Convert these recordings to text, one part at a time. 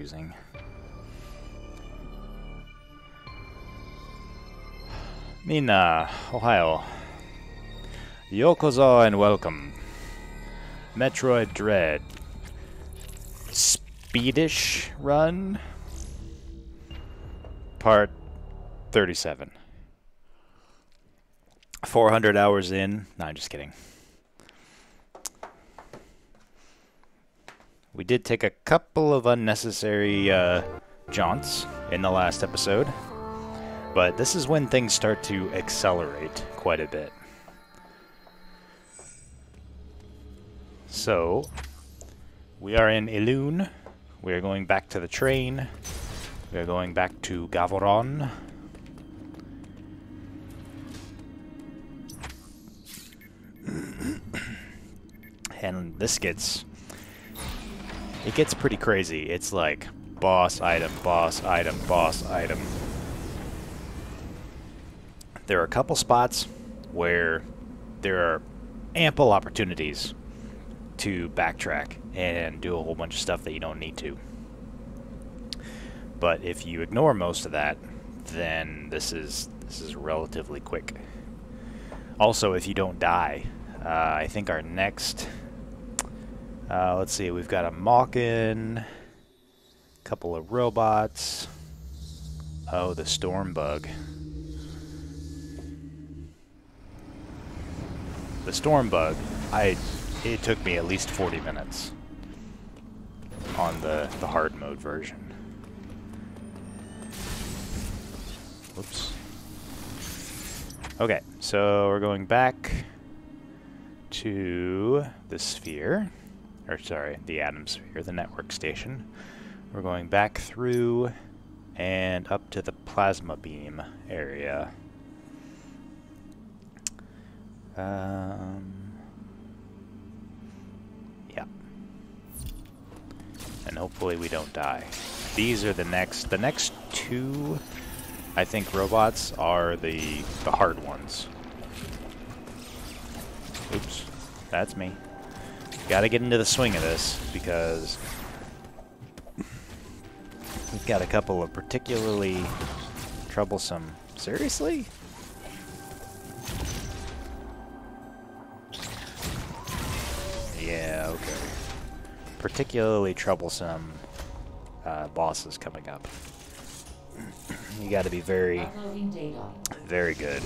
confusing. Mina, Ohio. Yokozo and welcome. Metroid Dread. Speedish Run. Part 37. 400 hours in. No, I'm just kidding. We did take a couple of unnecessary jaunts in the last episode. But this is when things start to accelerate quite a bit. So, we are in Elune. We are going back to the train. We are going back to Gavoron. And this gets pretty crazy. It's like boss item, boss item, boss item. There are a couple spots where there are ample opportunities to backtrack and do a whole bunch of stuff that you don't need to. But if you ignore most of that, then this is relatively quick. Also, if you don't die, I think our next, let's see, we've got a Malkin, a couple of robots. Oh, the storm bug. The storm bug, it took me at least 40 minutes on the hard mode version. Whoops. Okay, so we're going back to the sphere, or sorry, the atom sphere, the network station. We're going back through and up to the plasma beam area. Yeah. And hopefully we don't die. These are the next two, I think, robots are the hard ones. Oops, that's me. Gotta get into the swing of this, because we've got a couple of particularly troublesome... Seriously? Yeah, okay. Particularly troublesome bosses coming up. You gotta be very, very good.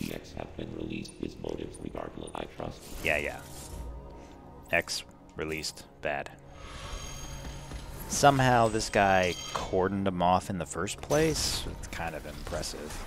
X have been released with motives regardless, I trust. Yeah. X released. Bad. Somehow this guy cordoned him off in the first place. It's kind of impressive.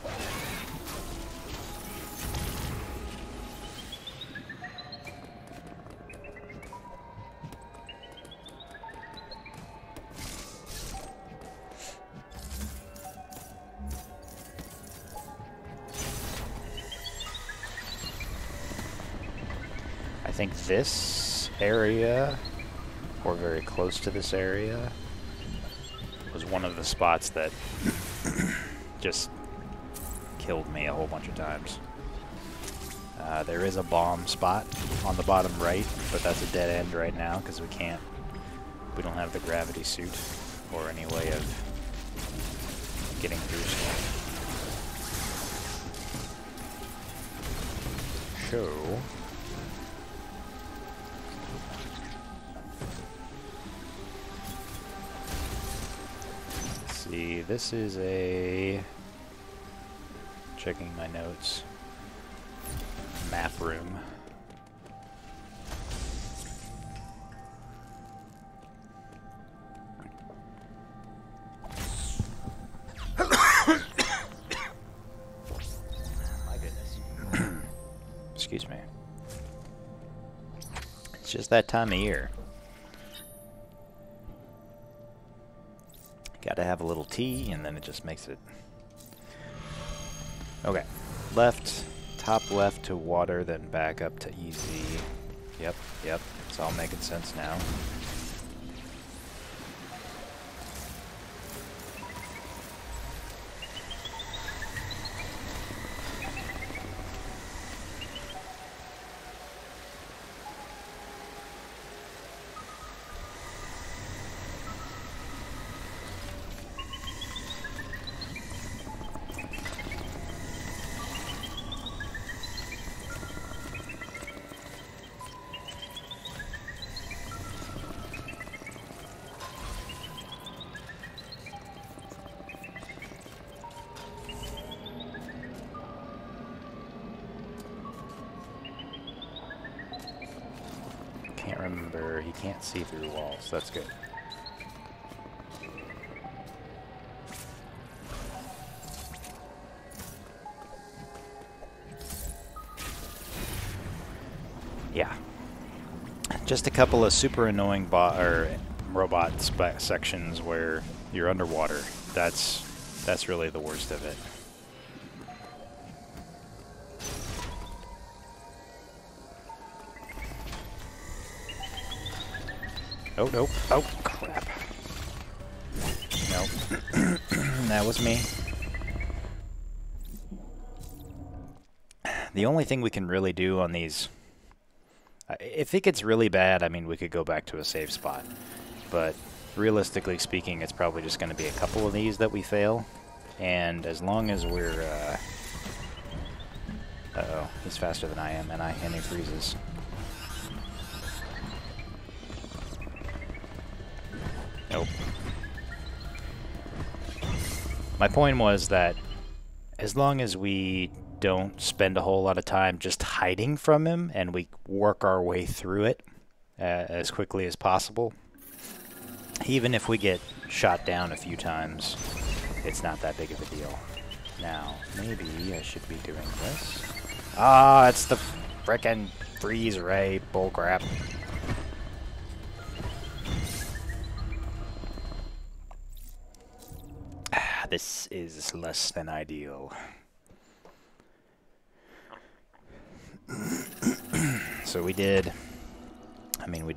I think this area, or very close to this area, was one of the spots that just killed me a whole bunch of times. There is a bomb spot on the bottom right, but that's a dead end right now because we don't have the gravity suit or any way of getting through stuff. So... see, this is a... checking my notes. Map room. My goodness. Excuse me. It's just that time of year. Gotta have a little tea, and then it just makes it... Okay. Left, top left to water, then back up to easy. Yep. It's all making sense now. he can't see through walls. That's good. Yeah. Just a couple of super annoying robot sections where you're underwater. That's really the worst of it. Oh, nope. Oh, crap. Nope. That was me. The only thing we can really do on these... if it gets really bad, I mean, we could go back to a safe spot. But realistically speaking, it's probably just going to be a couple of these that we fail. And as long as we're... uh-oh, he's faster than I am, and he freezes. Nope. My point was that as long as we don't spend a whole lot of time just hiding from him and we work our way through it as quickly as possible, even if we get shot down a few times, it's not that big of a deal. Now, maybe I should be doing this. Ah, it's the frickin' freeze ray bullcrap. This is less than ideal. So we did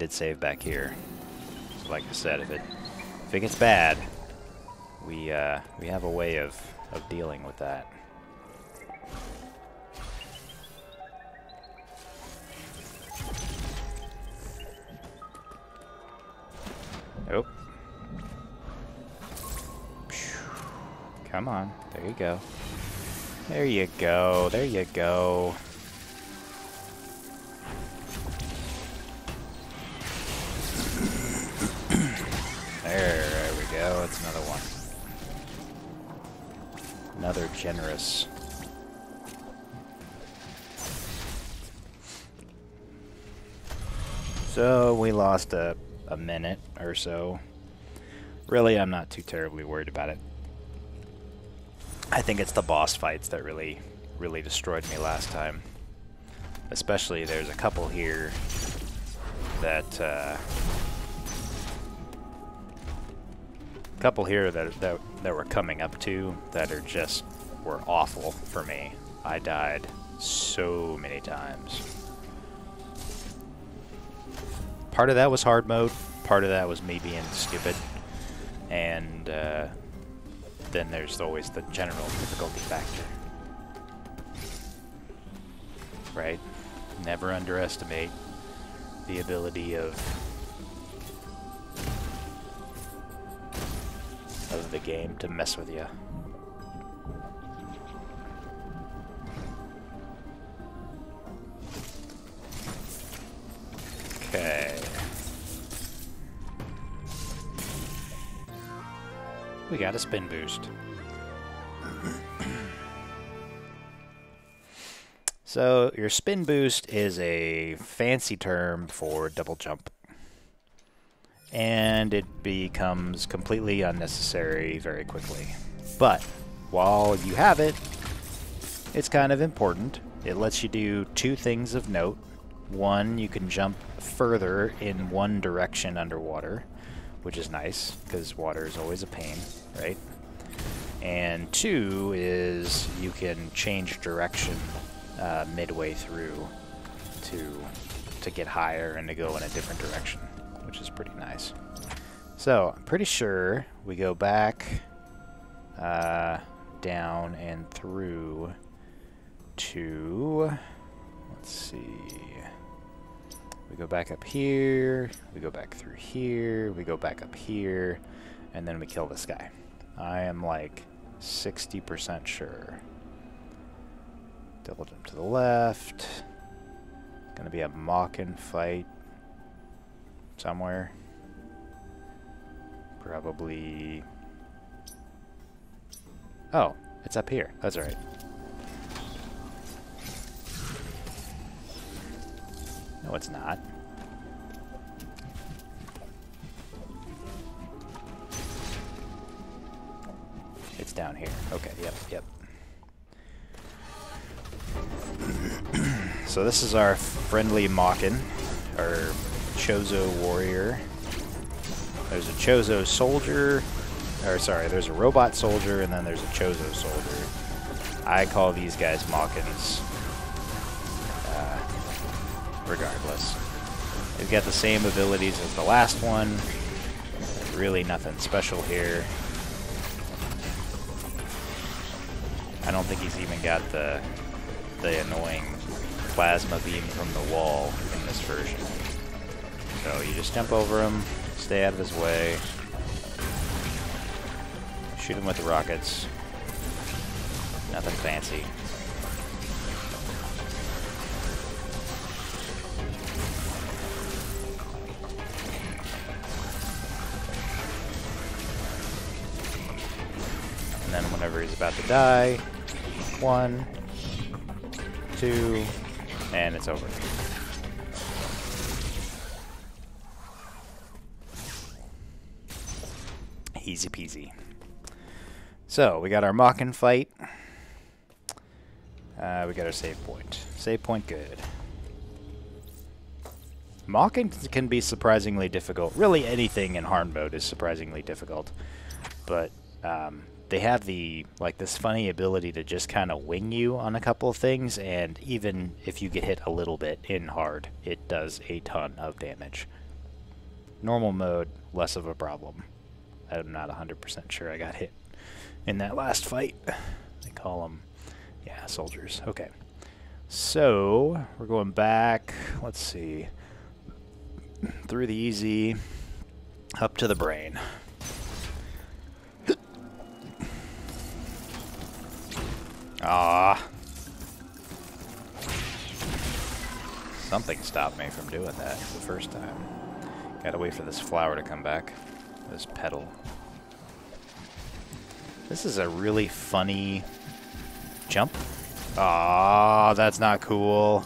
save back here. So like I said, if it gets bad, we have a way of dealing with that. Oh. Come on. There you go. There you go. There you go. There we go. It's another one. Another generous. So we lost a minute or so. Really, I'm not too terribly worried about it. I think it's the boss fights that really destroyed me last time. Especially there's a couple here that were coming up to that were awful for me. I died so many times. Part of that was hard mode, part of that was me being stupid, and then there's always the general difficulty factor. Right? Never underestimate the ability of the game to mess with you. Okay. We got a spin boost. So your spin boost is a fancy term for double jump. And it becomes completely unnecessary very quickly. But while you have it, it's kind of important. It lets you do two things of note. One, you can jump further in one direction underwater, which is nice, because water is always a pain, right? And two is you can change direction midway through to get higher and to go in a different direction, which is pretty nice. So I'm pretty sure we go back down and through to, let's see, we go back up here, we go back through here, we go back up here, and then we kill this guy. I am like 60% sure. Double jump to the left. Gonna be a Mockin fight somewhere. Probably. Oh, it's up here. That's right. No, it's not. down here. Okay, yep. So this is our friendly Mockin, our Chozo warrior. There's a Chozo soldier, or sorry, there's a robot soldier, and then there's a Chozo soldier. I call these guys Mockins, regardless. They've got the same abilities as the last one. Really nothing special here. I don't think he's even got the annoying plasma beam from the wall in this version. So you just jump over him, stay out of his way, shoot him with the rockets. Nothing fancy. And then whenever he's about to die, 1, 2, and it's over. Easy peasy. So, we got our Mockin fight. We got our save point. Save point good. Mockin can be surprisingly difficult. Really anything in hard mode is surprisingly difficult. But, they have this funny ability to just kind of wing you on a couple of things, and even if you get hit a little bit in hard, it does a ton of damage. Normal mode, less of a problem. I'm not 100% sure I got hit in that last fight. They call them, yeah, soldiers. Okay. So, we're going back, let's see, through the easy, up to the brain. Ah, something stopped me from doing that the first time. Gotta wait for this flower to come back. This petal. This is a really funny jump. Ah, that's not cool.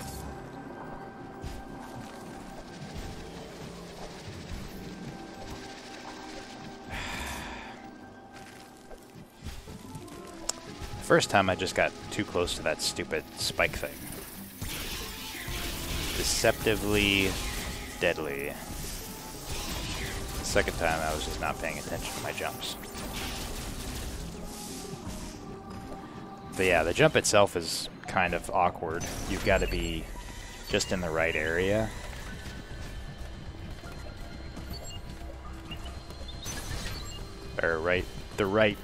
First time I just got too close to that stupid spike thing. Deceptively deadly. The second time I was just not paying attention to my jumps. But yeah, the jump itself is kind of awkward. You've got to be just in the right area. Or the right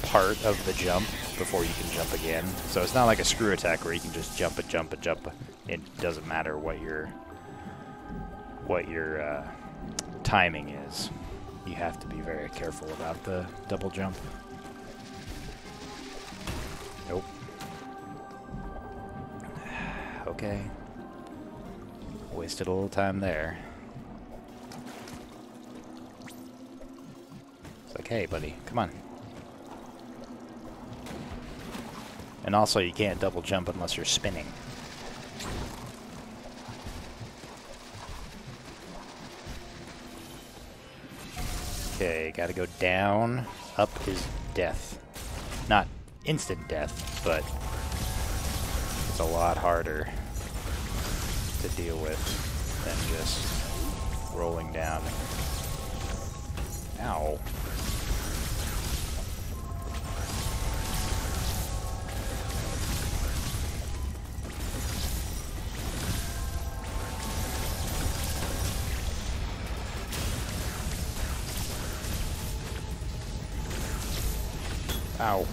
part of the jump before you can jump again. So it's not like a screw attack where you can just jump. It doesn't matter what your timing is. You have to be very careful about the double jump. Nope. Okay. Wasted a little time there. It's like, hey, buddy, come on. And also, you can't double jump unless you're spinning. Okay, gotta go down. Up is death. Not instant death, but it's a lot harder to deal with than just rolling down. Ow. Ow.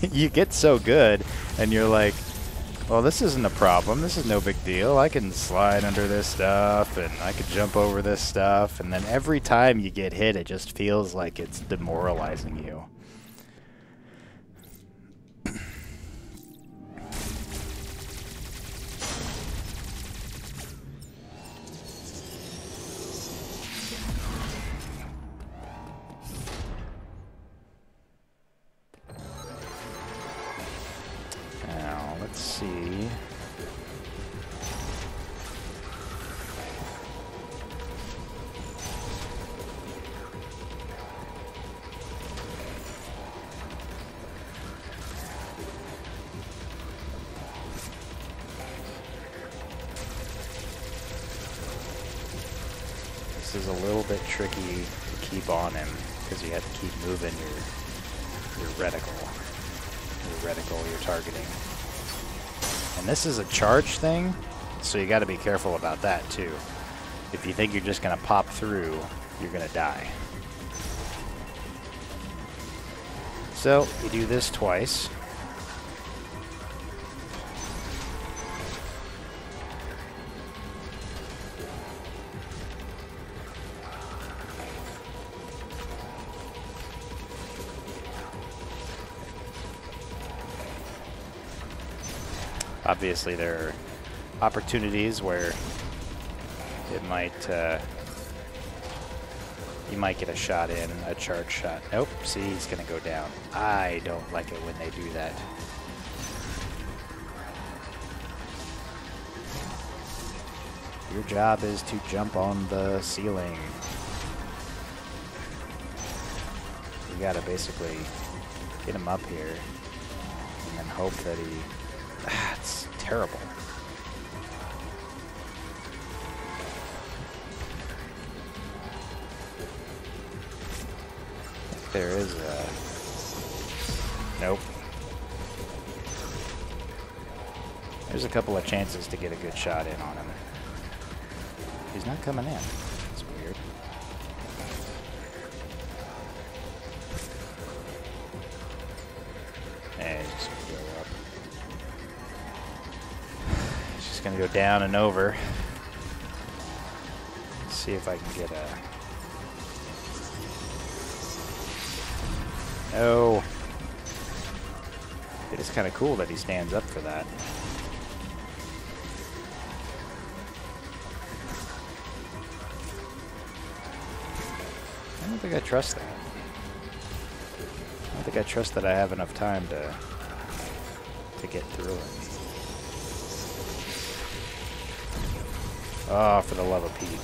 You get so good, and you're like, well, this isn't a problem. This is no big deal. I can slide under this stuff, and I can jump over this stuff. And then every time you get hit, it just feels like it's demoralizing you. Let's see. This is a little bit tricky to keep on him because you have to keep moving your reticle you're targeting. And this is a charge thing, so you got to be careful about that too. If you think you're just going to pop through, you're going to die. So you do this twice. Obviously, there are opportunities where it might, you might get a shot in, a charge shot. Nope, see, he's going to go down. I don't like it when they do that. Your job is to jump on the ceiling. You got to basically get him up here and then hope that he... It's terrible. There is a... Nope. There's a couple of chances to get a good shot in on him. He's not coming in. That's weird. And he's just gonna go up. He's just gonna go down and over. Let's see if I can get a... No. It is kind of cool that he stands up for that. I don't think I trust that. I don't think I trust that I have enough time to get through it. Oh, for the love of Pete.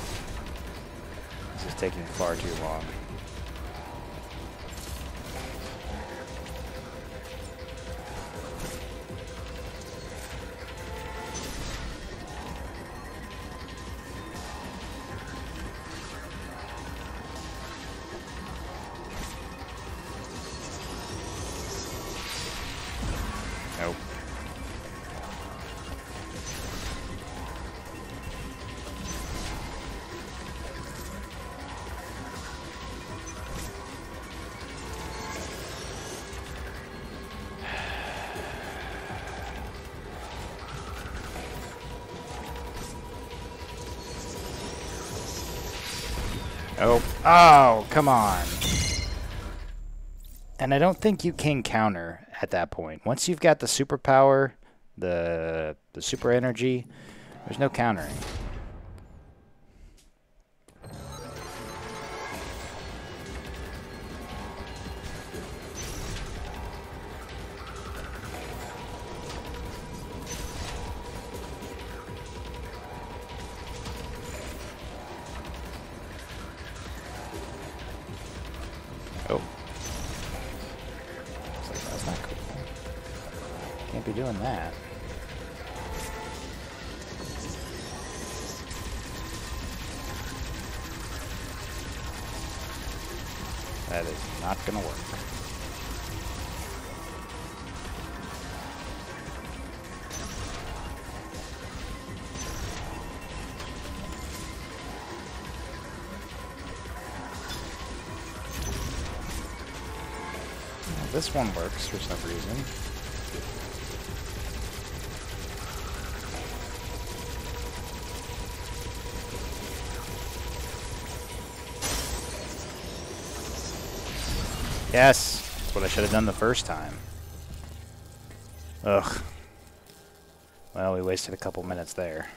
This is taking far too long. Nope. Oh, oh, come on. And I don't think you can counter at that point. Once you've got the superpower, the super energy, there's no countering. Oh. That's not cool. Can't be doing that. That is not gonna work. This one works for some reason. Yes, that's what I should have done the first time. Ugh. Well, we wasted a couple minutes there.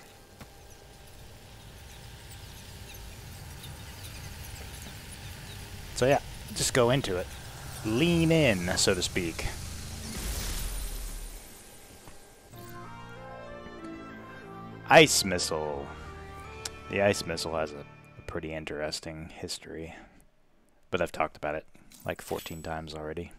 So yeah, just go into it. Lean in, so to speak. Ice Missile. The Ice Missile has a pretty interesting history, but I've talked about it like 14 times already.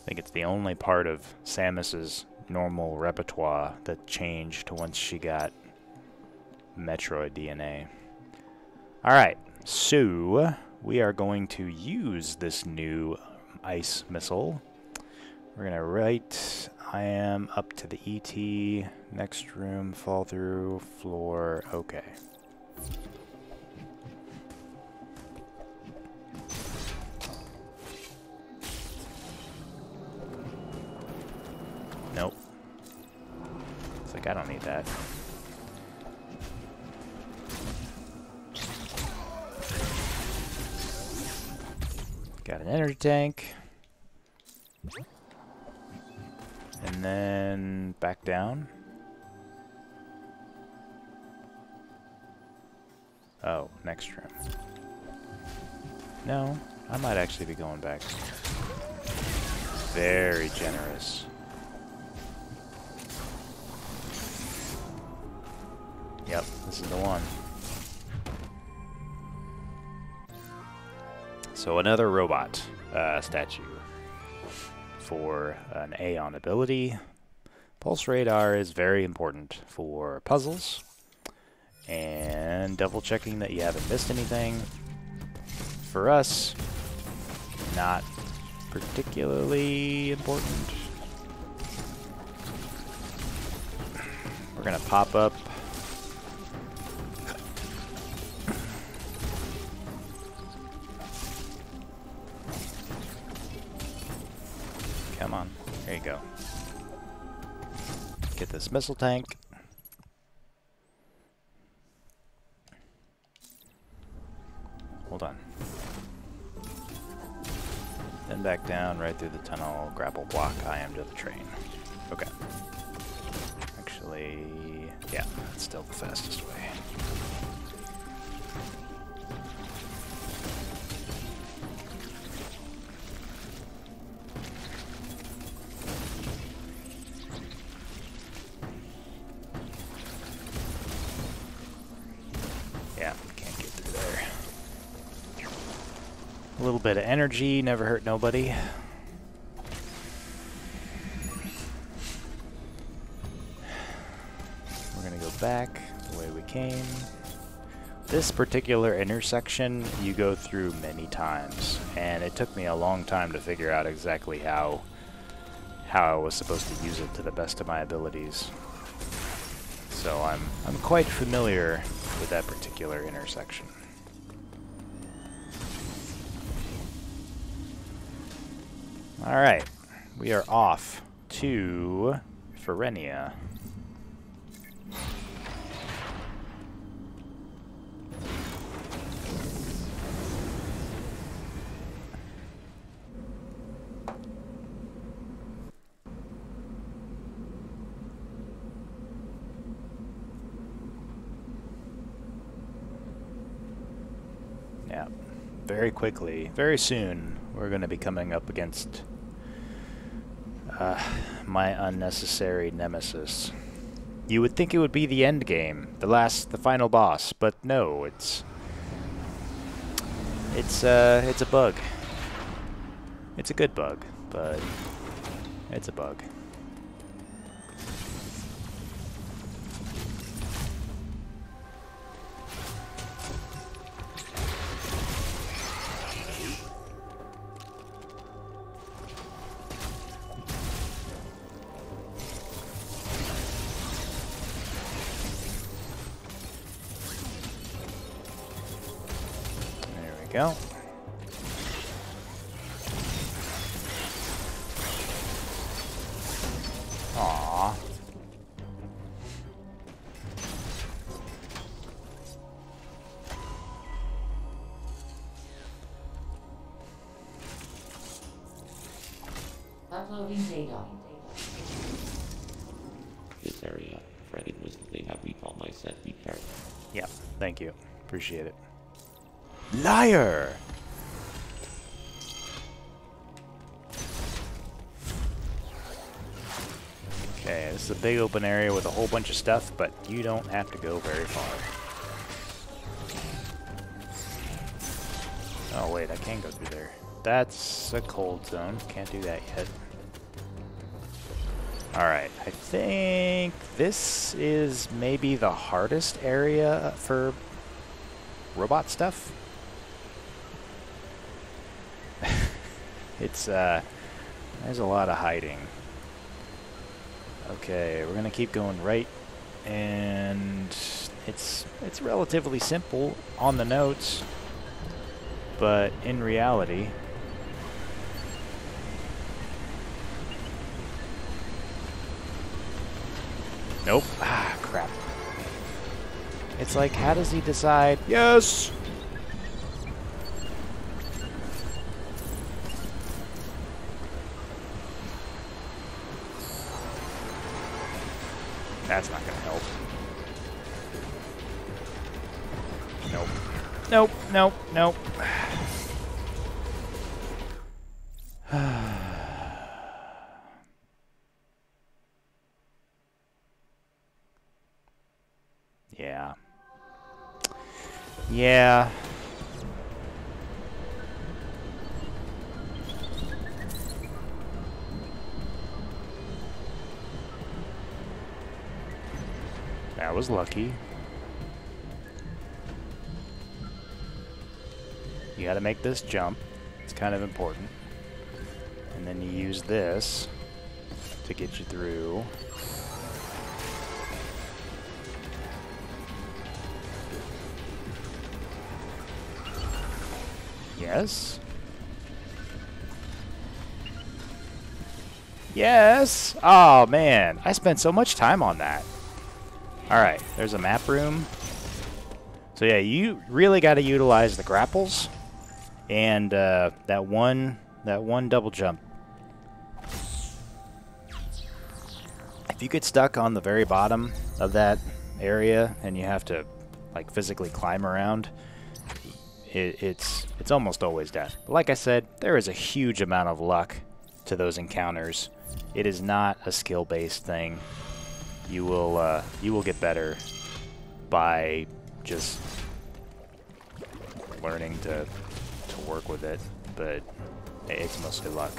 I think it's the only part of Samus's normal repertoire that changed once she got Metroid DNA. Alright, so we are going to use this new ice missile. We're going to write, I am up to the ET, next room, fall through, floor, okay. Nope. It's like, I don't need that. Got an energy tank. And then back down. Oh, next room. No, I might actually be going back. Very generous. Yep, this is the one. So another robot statue for an Aeon ability. Pulse radar is very important for puzzles and double checking that you haven't missed anything. For us, not particularly important. We're gonna pop up. Come on, there you go. Get this missile tank. Hold on. Then back down, right through the tunnel, grapple block, I am to the train. Okay. Actually, yeah, that's still the fastest way. Yeah, can't get through there. A little bit of energy, never hurt nobody. We're gonna go back the way we came. This particular intersection you go through many times, and it took me a long time to figure out exactly how I was supposed to use it to the best of my abilities. So I'm quite familiar with that particular intersection. Alright, we are off to Ferenia. Yeah, very quickly, very soon, we're going to be coming up against my unnecessary nemesis. You would think it would be the end game, the final boss, but no, it's a bug. It's a good bug, but it's a bug. Go. Aww. Uploading data. This area, Freddy was they have recall my set. Be careful. Yeah, thank you. Appreciate it. Liar! Okay, this is a big open area with a whole bunch of stuff, but you don't have to go very far. Oh wait, I can go through there. That's a cold zone. Can't do that yet. Alright, I think this is maybe the hardest area for robot stuff. It's, there's a lot of hiding. Okay, we're gonna keep going right, and it's relatively simple on the notes, but in reality, nope. Ah, crap. It's like, how does he decide? Yes! That's not gonna help. Nope. Nope, nope, nope. Yeah. Yeah. That was lucky. You gotta make this jump. It's kind of important. And then you use this to get you through. Yes. Yes! Oh, man. I spent so much time on that. Alright, there's a map room. So yeah, you really got to utilize the grapples and that one double jump. If you get stuck on the very bottom of that area and you have to like physically climb around, it's almost always death. But like I said, there is a huge amount of luck to those encounters. It is not a skill-based thing. You will get better by just learning to work with it, but it's mostly luck.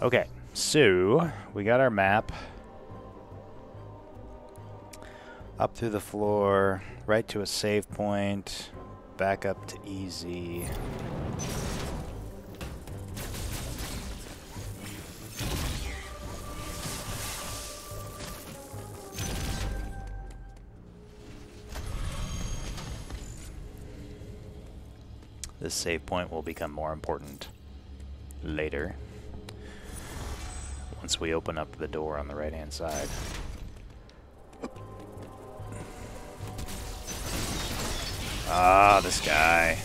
Okay, so we got our map. Up through the floor, right to a save point, back up to easy. This save point will become more important later, once we open up the door on the right-hand side. Ah, this guy.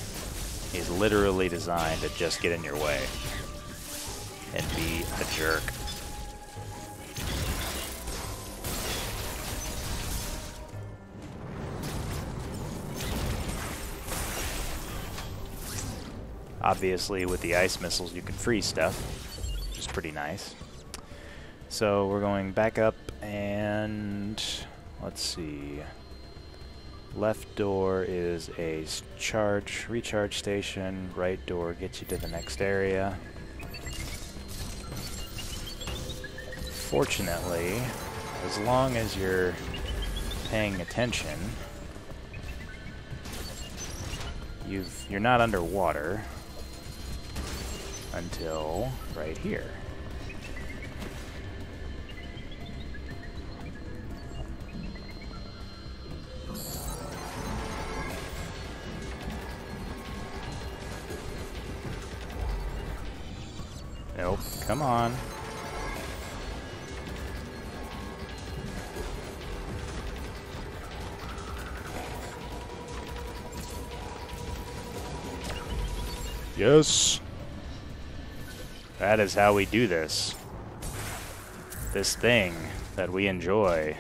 He's literally designed to just get in your way and be a jerk. Obviously, with the ice missiles, you can freeze stuff, which is pretty nice. So we're going back up, and let's see. Left door is a recharge station. Right door gets you to the next area. Fortunately, as long as you're paying attention, you're not underwater until right here. Nope, come on. Yes. That is how we do this. This thing that we enjoy.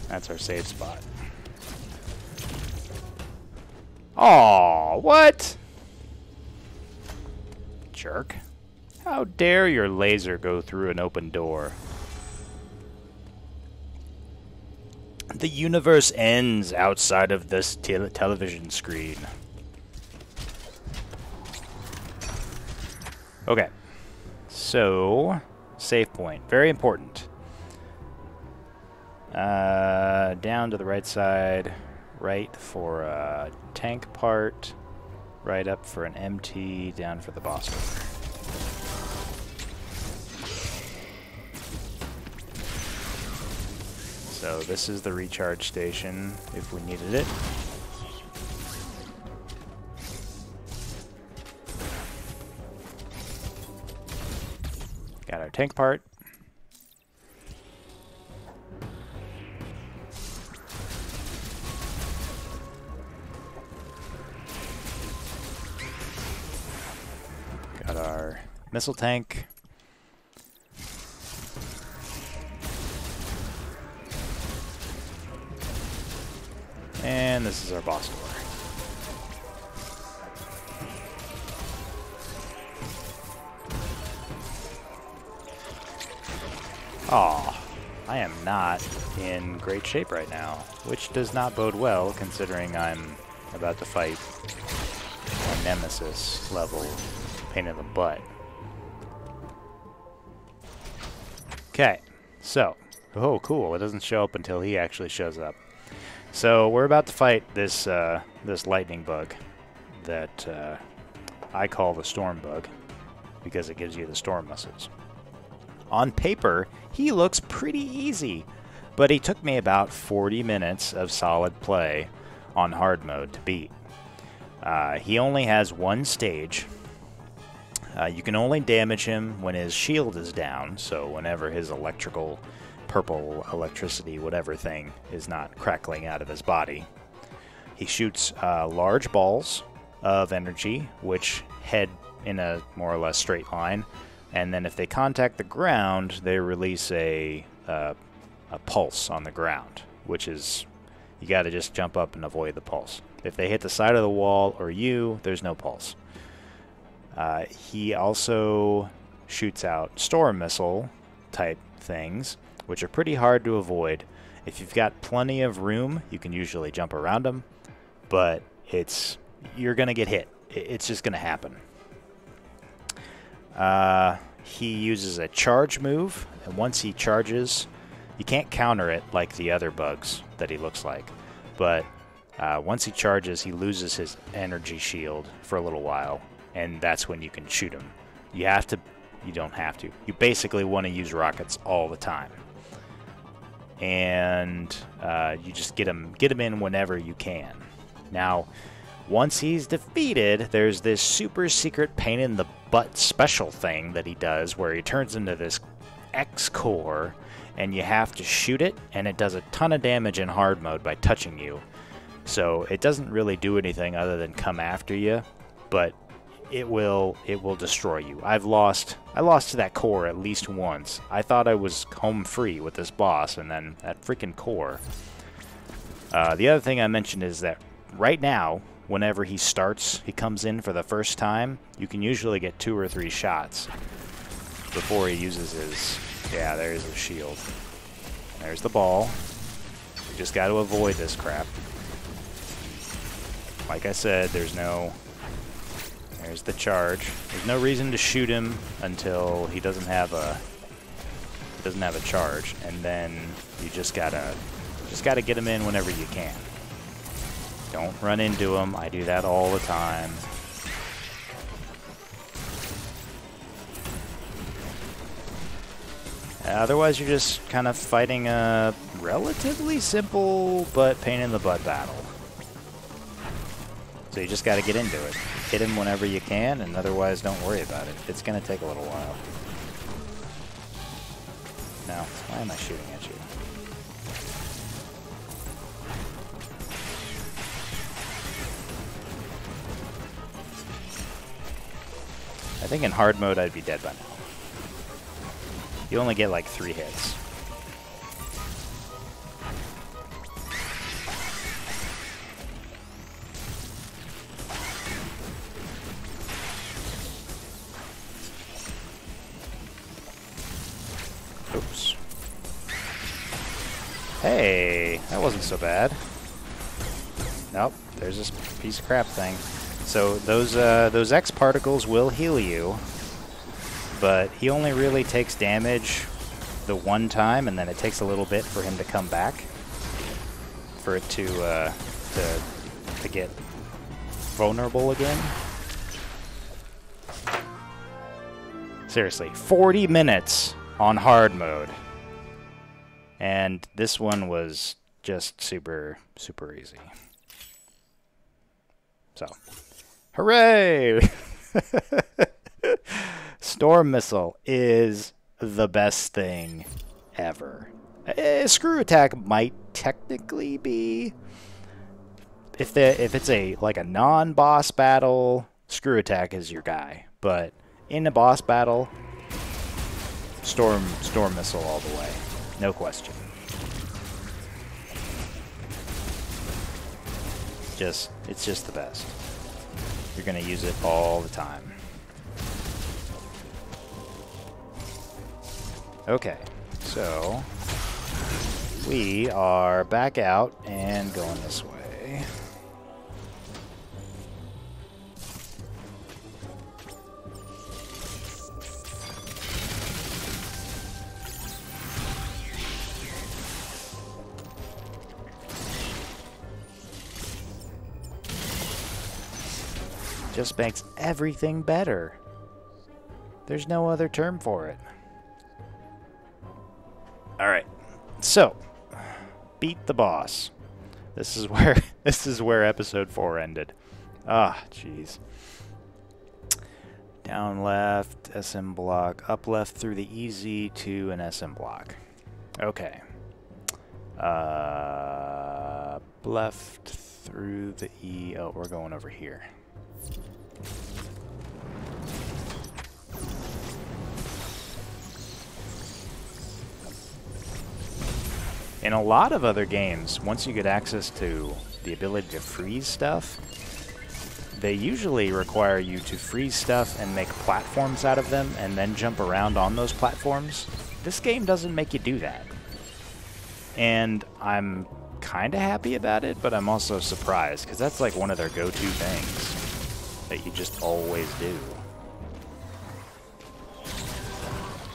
That's our save spot. Aw, what? Jerk. How dare your laser go through an open door? The universe ends outside of this television screen. Okay. So, save point. Very important. Down to the right side. Right for a tank part. Right up for an MT. Down for the boss order. So this is the recharge station if we needed it. Got our tank part. Got our missile tank. And this is our boss door. Aw, I am not in great shape right now, which does not bode well considering I'm about to fight a nemesis level pain in the butt. Okay, so, oh cool, it doesn't show up until he actually shows up. So we're about to fight this this lightning bug that I call the storm bug because it gives you the storm missiles. On paper, he looks pretty easy, but he took me about 40 minutes of solid play on hard mode to beat. He only has one stage. You can only damage him when his shield is down, so whenever his electrical purple electricity whatever thing is not crackling out of his body. He shoots large balls of energy which head in a more or less straight line, and then if they contact the ground they release a pulse on the ground, which is you gotta just jump up and avoid the pulse. If they hit the side of the wall or you, there's no pulse. He also shoots out storm missile type things, which are pretty hard to avoid. If you've got plenty of room, you can usually jump around them, but you're going to get hit. It's just going to happen. He uses a charge move, and once he charges, you can't counter it like the other bugs that he looks like, but once he charges, he loses his energy shield for a little while, and that's when you can shoot him. You don't have to. You basically want to use rockets all the time. And you just get him in whenever you can. Now, once he's defeated, there's this super secret pain in the butt special thing that he does where he turns into this X core, and you have to shoot it, and it does a ton of damage in hard mode by touching you. So it doesn't really do anything other than come after you, but it will destroy you. I lost to that core at least once. I thought I was home free with this boss, and then that freaking core. The other thing I mentioned is that right now, whenever he comes in for the first time, you can usually get 2 or 3 shots before he uses his... Yeah, there's his shield. There's the ball. You just got to avoid this crap. Like I said, there's the charge. There's no reason to shoot him until he doesn't have a charge, and then you just gotta get him in whenever you can. Don't run into him. I do that all the time. Otherwise, you're just kind of fighting a relatively simple but pain in the butt battle. So you just got to get into it. Hit him whenever you can, and otherwise don't worry about it. It's going to take a little while. Now, why am I shooting at you? I think in hard mode I'd be dead by now. You only get like 3 hits. Oops. Hey, that wasn't so bad. Nope, there's this piece of crap thing. So those X particles will heal you, but he only really takes damage the one time, and then it takes a little bit for him to come back, for it to get vulnerable again. Seriously, 40 minutes on hard mode. And this one was just super, super easy. So, hooray! Storm Missile is the best thing ever. Screw Attack might technically be, if it's like a non-boss battle, Screw Attack is your guy. But in a boss battle, Storm Missile all the way, no question. It's just the best. You're gonna use it all the time. Okay, so we are back out and going this way. Just makes everything better. There's no other term for it. Alright, so beat the boss. This is where episode 4 ended. Ah, jeez. Down left, SM block. Up left through the easy to an SM block. Okay. Left through the E. Oh, we're going over here. In a lot of other games, once you get access to the ability to freeze stuff, they usually require you to freeze stuff and make platforms out of them and then jump around on those platforms. This game doesn't make you do that. And I'm kind of happy about it, but I'm also surprised, because that's like one of their go-to things that you just always do.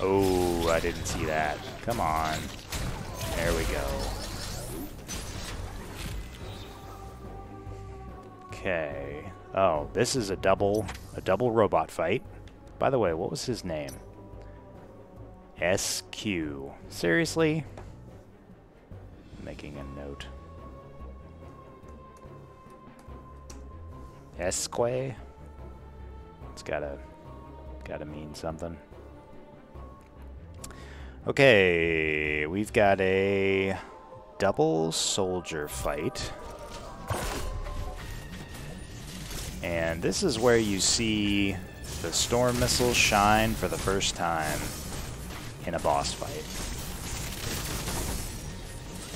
Oh, I didn't see that. Come on. There we go. Okay. Oh, this is a double robot fight. By the way, what was his name? SQ. Seriously? Making a note. Esque? It's gotta mean something. Okay, we've got a double soldier fight. And this is where you see the storm missiles shine for the first time in a boss fight.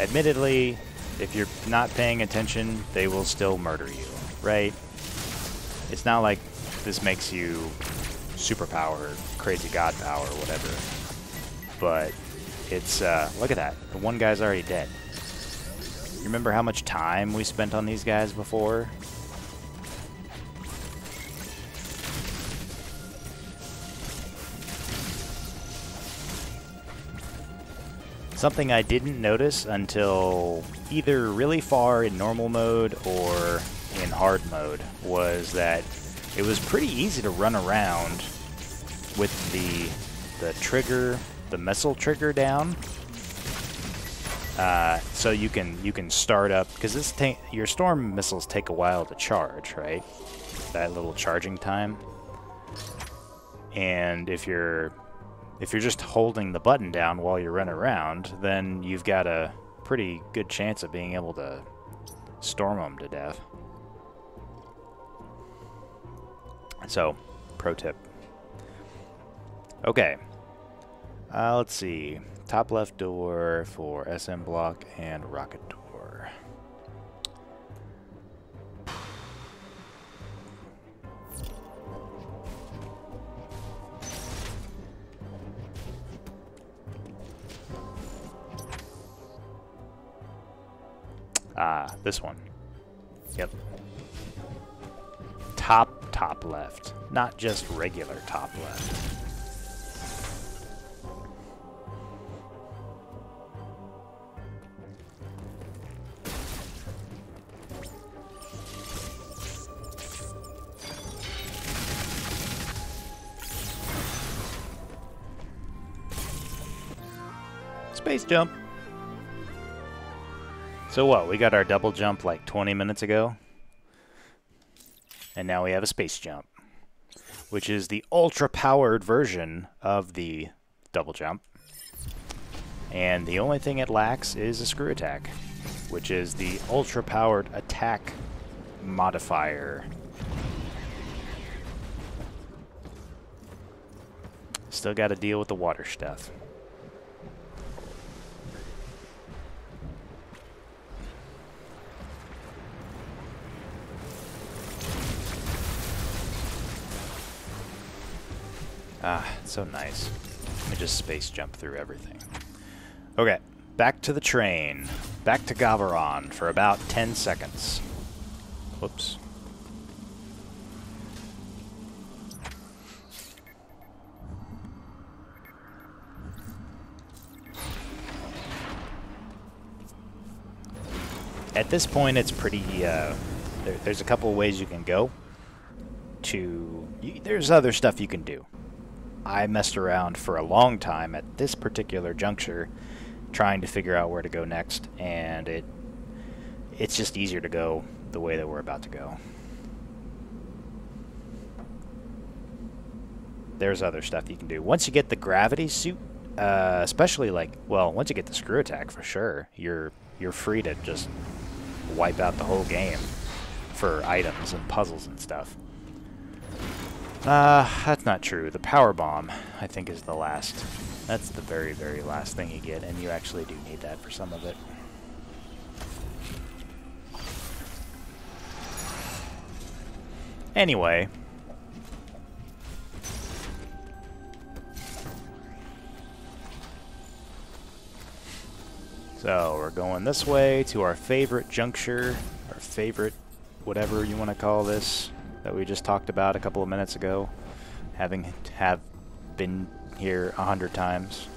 Admittedly, if you're not paying attention, they will still murder you, right? It's not like this makes you superpower, crazy god power, whatever. But it's, look at that. The one guy's already dead. You remember how much time we spent on these guys before? Something I didn't notice until either really far in normal mode or in hard mode was that it was pretty easy to run around with the trigger, the missile trigger down. So you can start up, because your storm missiles take a while to charge, right? That little charging time. And if you're just holding the button down while you run around, then you've got a pretty good chance of being able to storm them to death. So, pro tip. Okay. Let's see. Top left door for SM block and rocket door. Ah, this one. Yep. Top left. Not just regular top left. Space jump. So what? We got our double jump like 20 minutes ago. And now we have a space jump, which is the ultra-powered version of the double jump. And the only thing it lacks is a screw attack, which is the ultra-powered attack modifier. Still got to deal with the water stuff. Ah, it's so nice. Let me just space jump through everything. Okay, back to the train. Back to Gavaron for about 10 seconds. Whoops. At this point, it's pretty, there's a couple of ways you can go. There's other stuff you can do. I messed around for a long time at this particular juncture trying to figure out where to go next, and it's just easier to go the way that we're about to go. There's other stuff you can do. Once you get the gravity suit, especially once you get the screw attack for sure, you're free to just wipe out the whole game for items and puzzles and stuff. That's not true. The power bomb, I think, is the last. That's the very, very last thing you get, and you actually do need that for some of it. Anyway. So, we're going this way to our favorite juncture, our favorite whatever you want to call this, that we just talked about a couple of minutes ago, have been here 100 times.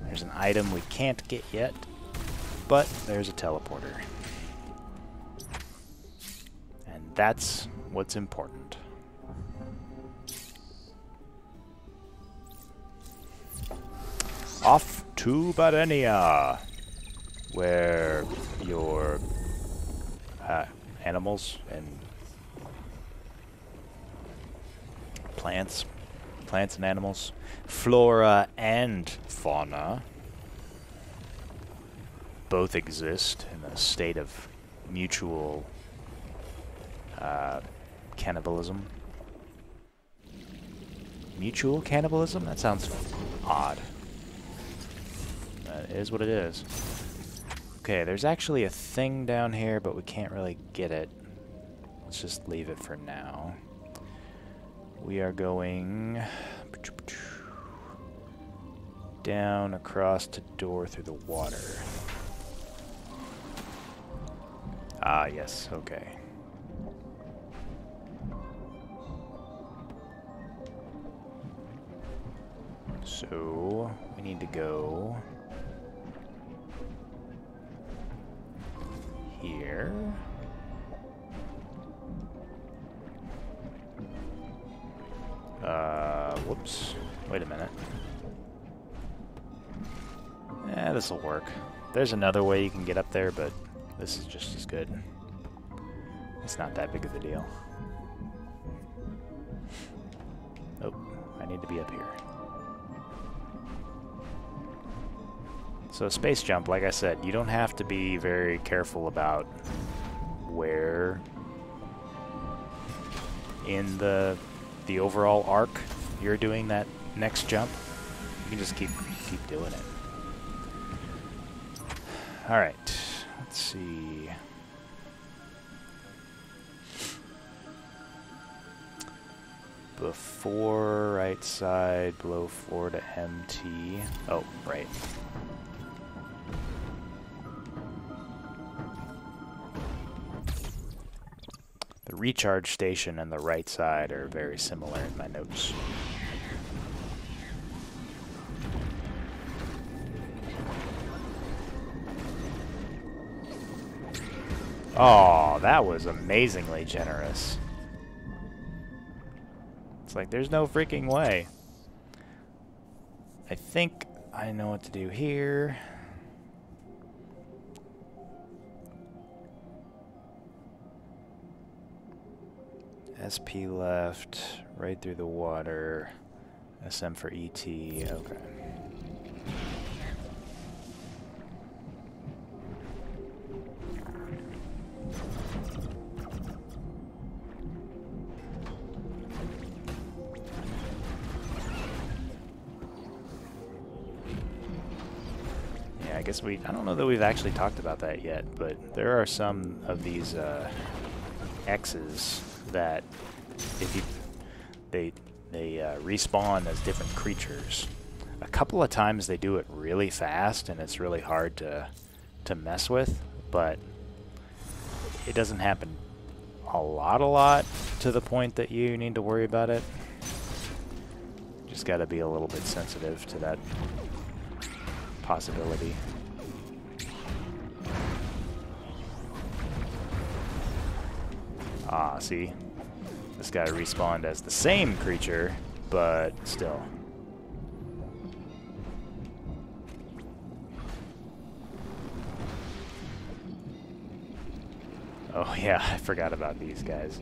There's an item we can't get yet, but there's a teleporter. And that's what's important. Off to Badenia, where your animals and plants and animals, flora and fauna, both exist in a state of mutual cannibalism. Mutual cannibalism? That sounds odd. That is what it is. Okay, there's actually a thing down here, but we can't really get it. Let's just leave it for now. We are going down across the door through the water. Ah, yes, okay. So, we need to go here. Whoops. Wait a minute. This'll work. There's another way you can get up there, but this is just as good. It's not that big of a deal. Oh, I need to be up here. So space jump, like I said, you don't have to be very careful about where in the overall arc you're doing that next jump. You can just keep doing it. Alright, let's see. Before right side, below 4 to MT. Oh, right. The recharge station and the right side are very similar in my notes. Oh, that was amazingly generous. It's like, there's no freaking way. I think I know what to do here. SP left, right through the water. SM for ET, okay. I guess I don't know that we've actually talked about that yet, but there are some of these X's that they respawn as different creatures. A couple of times they do it really fast, and it's really hard to mess with, but it doesn't happen a lot to the point that you need to worry about it. Just got to be a little bit sensitive to that possibility. Ah, see? This guy respawned as the same creature, but still. Oh yeah, I forgot about these guys.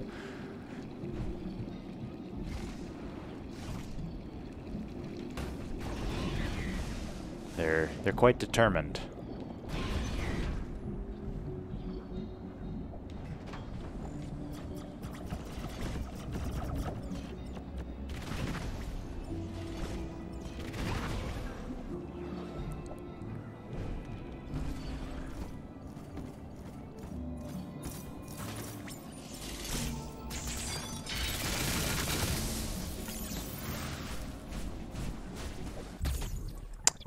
They're quite determined.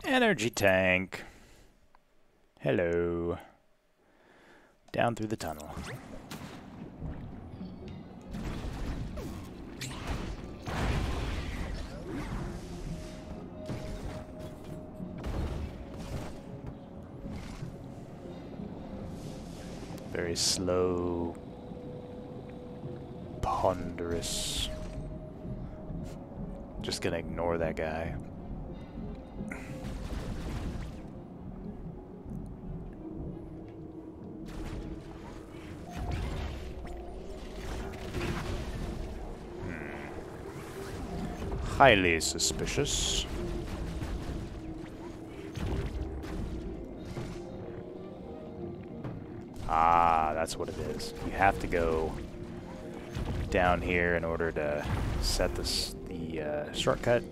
Energy tank. Hello. Down through the tunnel. Very slow, ponderous. Just gonna ignore that guy. Highly suspicious. Ah, that's what it is. You have to go down here in order to set the shortcut.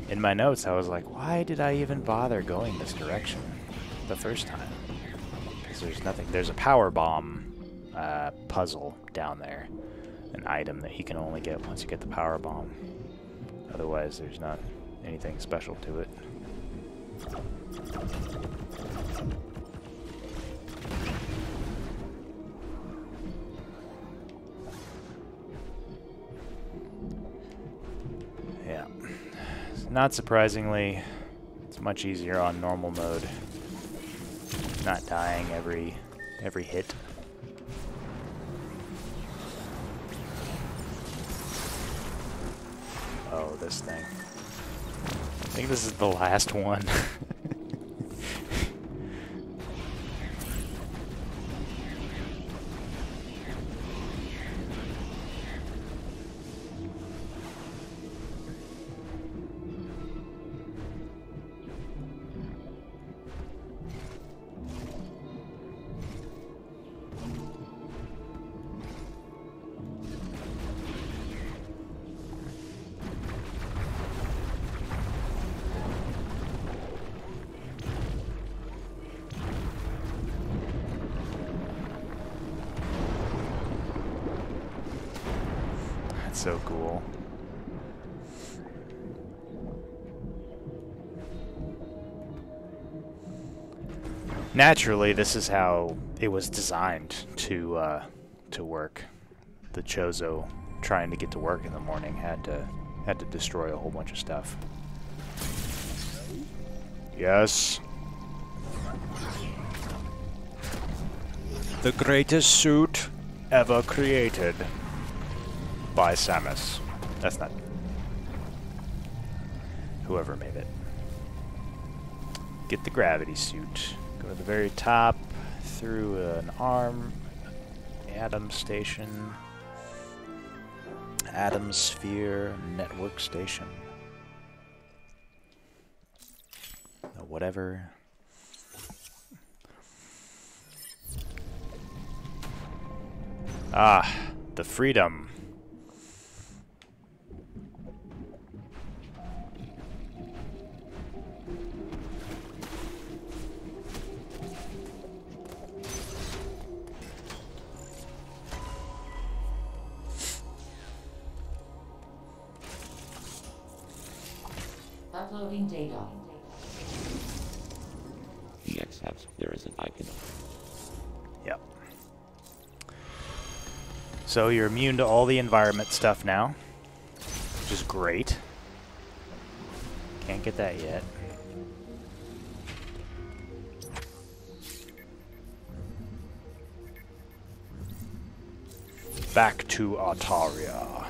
In my notes, I was like, why did I even bother going this direction the first time? Because there's nothing. There's a power bomb puzzle down there. An item that you can only get once you get the power bomb. Otherwise, there's not anything special to it. Yeah. Not surprisingly, it's much easier on normal mode. Not dying every hit. Oh, this thing. I think this is the last one. So cool. Naturally, this is how it was designed to work. The Chozo trying to get to work in the morning had to destroy a whole bunch of stuff. Yes. The greatest suit ever created. By Samus. That's not... whoever made it. Get the gravity suit. Go to the very top, through an arm, atom station, atom sphere, network station. Whatever. Ah, the freedom. Uploading data. Except there is an icon. Yep. So you're immune to all the environment stuff now, which is great. Can't get that yet. Back to Altaria.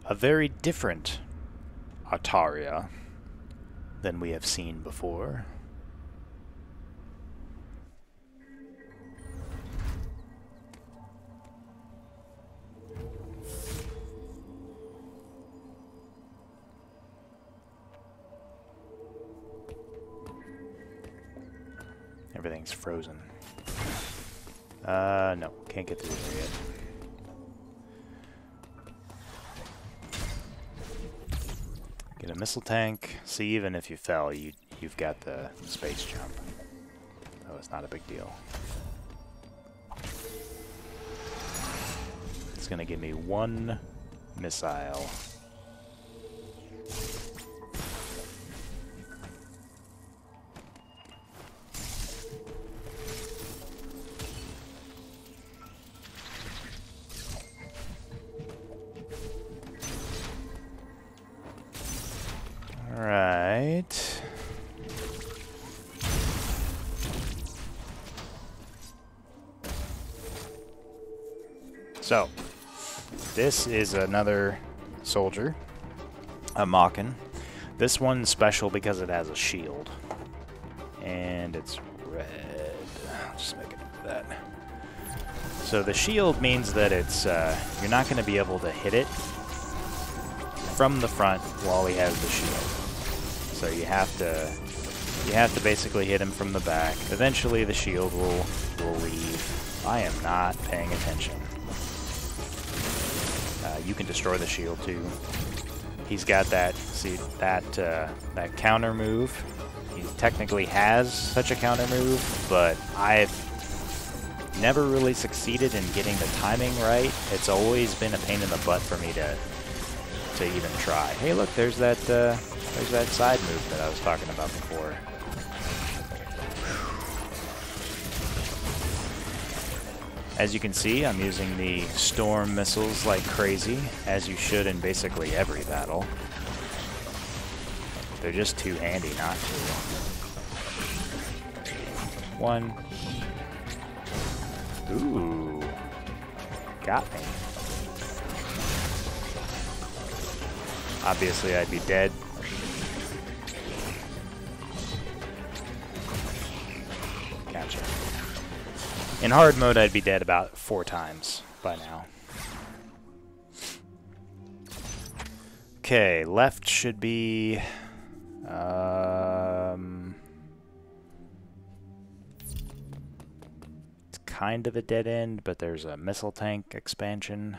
A very different Altaria than we have seen before. Everything's frozen. No, can't get through there yet. Get a missile tank. See, even if you fell, you've got the space jump. So it's not a big deal. It's gonna give me one missile. Alright. So, this is another soldier, a Mockin. This one's special because it has a shield. And it's red. I'll just make it that. So the shield means that it's you're not going to be able to hit it from the front while he has the shield. So you have to basically hit him from the back. Eventually the shield will leave. I am not paying attention. You can destroy the shield too. He's got that, see, that counter move. He technically has such a counter move, but I've never really succeeded in getting the timing right. It's always been a pain in the butt for me to even try. Hey, look, there's that side move that I was talking about before. As you can see, I'm using the storm missiles like crazy, as you should in basically every battle. They're just too handy not to. One. Ooh. Got me. Obviously, I'd be dead. Gotcha. In hard mode, I'd be dead about 4 times by now. Okay, left should be... it's kind of a dead end, but there's a missile tank expansion.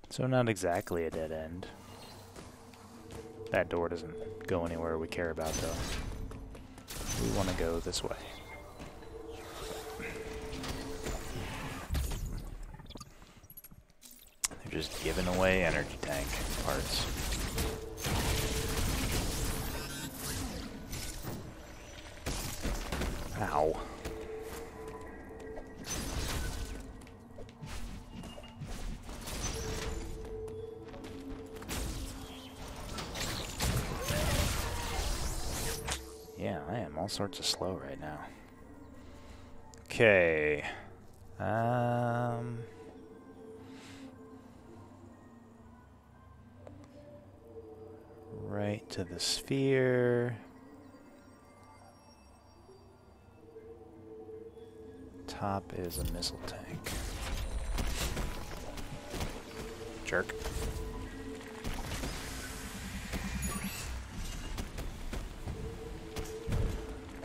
So not exactly a dead end. That door doesn't go anywhere we care about, though. We want to go this way. They're just giving away energy tank parts. Ow. Yeah, I am all sorts of slow right now. Okay. Right to the sphere. Top is a missile tank. Jerk.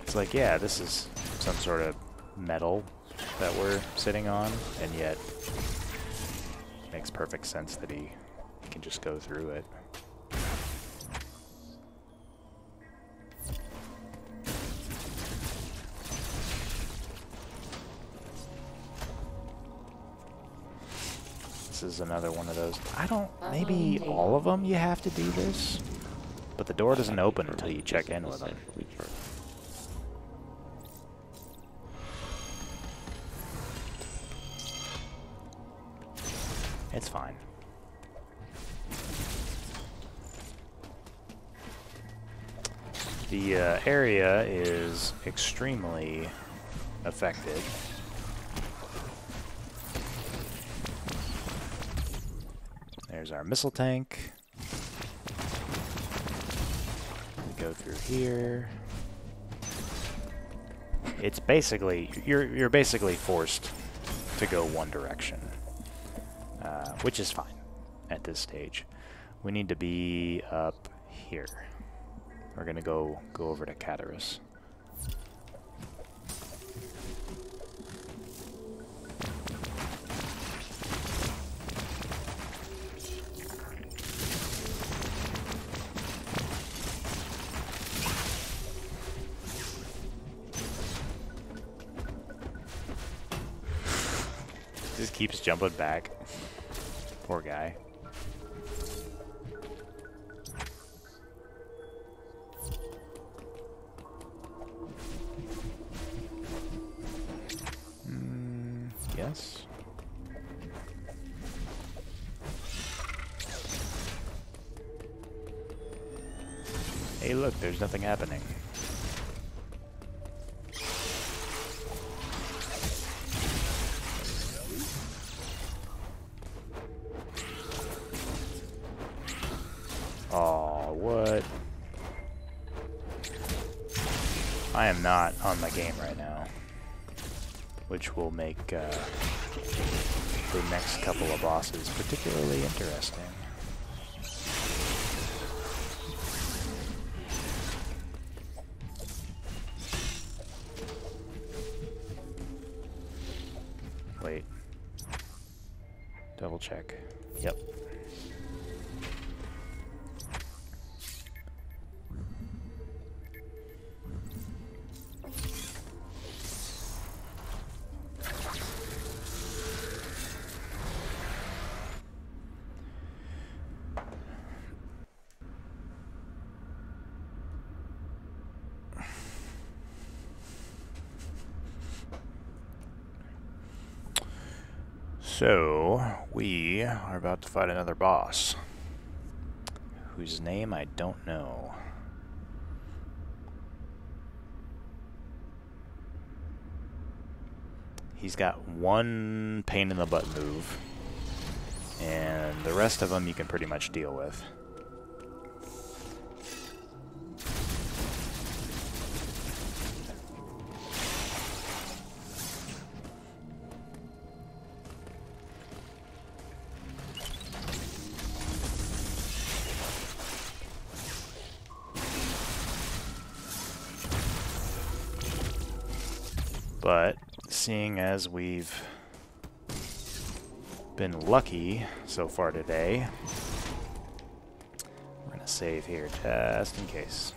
It's like, yeah, this is some sort of metal that we're sitting on, and yet it makes perfect sense that he can just go through it. This is another one of those. I don't, maybe all of them you have to do this, but the door doesn't open until you check in with them. It's fine. The area is extremely affected. There's our missile tank. We go through here. It's basically, you're basically forced to go one direction. Which is fine at this stage. We need to be up here. We're gonna go over to Catarus. Just keeps jumping back. Poor guy. Yes. Hey, look, there's nothing happening. Oh, what? I am not on my game right now, which will make the next couple of bosses particularly interesting. Wait. Double check. Yep. So, we are about to fight another boss, whose name I don't know. He's got one pain in the butt move, and the rest of them you can pretty much deal with. But seeing as we've been lucky so far today, we're going gonna save here just in case.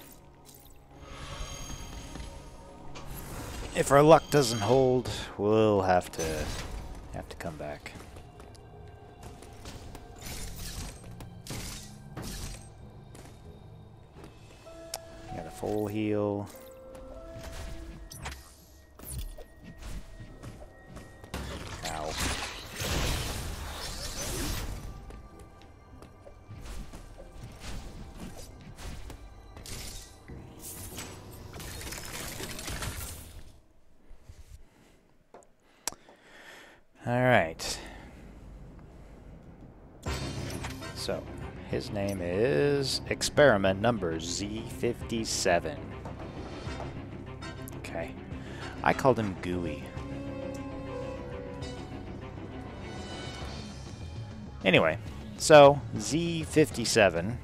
If our luck doesn't hold, we'll have to come back. Got a full heal. Ow. All right. So, his name is experiment number Z57. Okay. I called him Gooey. Anyway, so Z57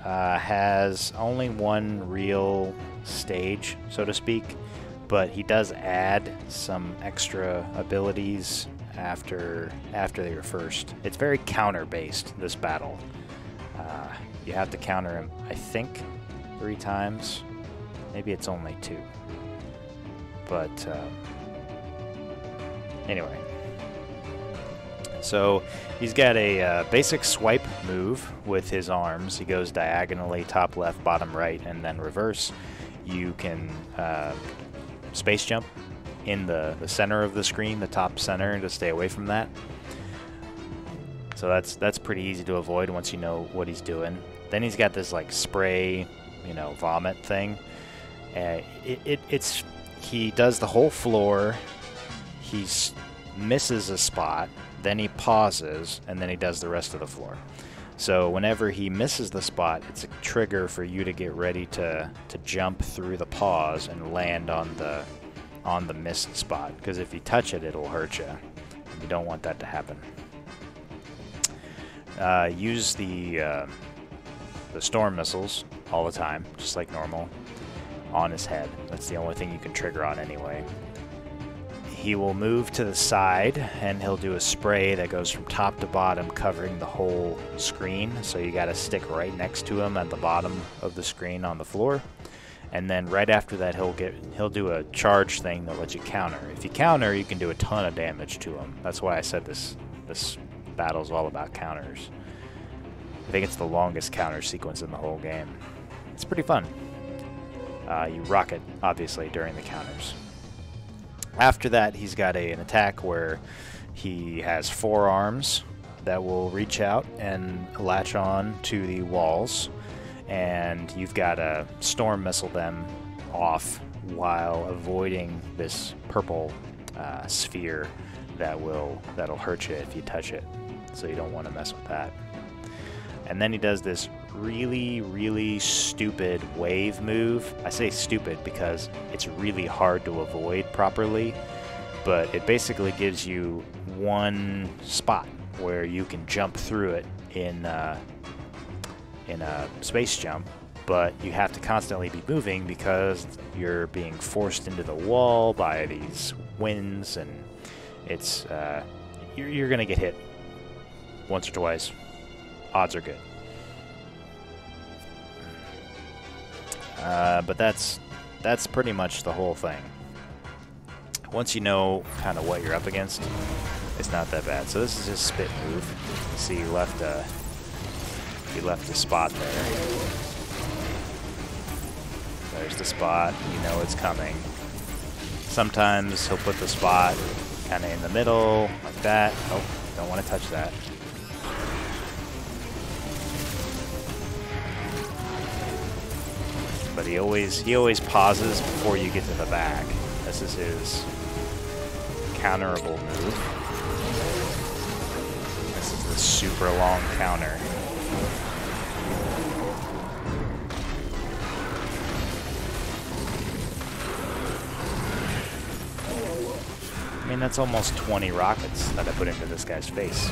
has only one real stage, so to speak, but he does add some extra abilities after your first. It's very counter-based, this battle. You have to counter him, I think, 3 times. Maybe it's only 2. But anyway. So he's got a basic swipe move with his arms. He goes diagonally, top left, bottom right, and then reverse. You can space jump in the center of the screen, the top center, to stay away from that. So that's pretty easy to avoid once you know what he's doing. Then he's got this like spray, vomit thing. He does the whole floor. He misses a spot, then he pauses, and then he does the rest of the floor. So whenever he misses the spot, it's a trigger for you to get ready to jump through the pause and land on the missed spot. Because if you touch it, it'll hurt you. You don't want that to happen. Use the storm missiles all the time, just like normal, on his head. That's the only thing you can trigger on anyway. He will move to the side, and he'll do a spray that goes from top to bottom, covering the whole screen. So you got to stick right next to him at the bottom of the screen on the floor. And then right after that, he'll do a charge thing that lets you counter. If you counter, you can do a ton of damage to him. That's why I said this battle's all about counters. I think it's the longest counter sequence in the whole game. It's pretty fun. You rock it, obviously, during the counters. After that, he's got an attack where he has 4 arms that will reach out and latch on to the walls, and you've got to storm missile them off while avoiding this purple sphere that'll hurt you if you touch it. So you don't want to mess with that. And then he does this really, really stupid wave move. I say stupid because it's really hard to avoid properly, but it basically gives you one spot where you can jump through it in a space jump, but you have to constantly be moving because you're being forced into the wall by these winds, and it's you're gonna get hit once or twice. Odds are good. But that's pretty much the whole thing. Once you know kind of what you're up against, it's not that bad. So this is his spit move. See, he left a spot there. There's the spot. You know it's coming. Sometimes he'll put the spot kind of in the middle, like that. Oh, don't want to touch that. But he always pauses before you get to the back. This is his counterable move. This is the super long counter. I mean, that's almost 20 rockets that I put into this guy's face.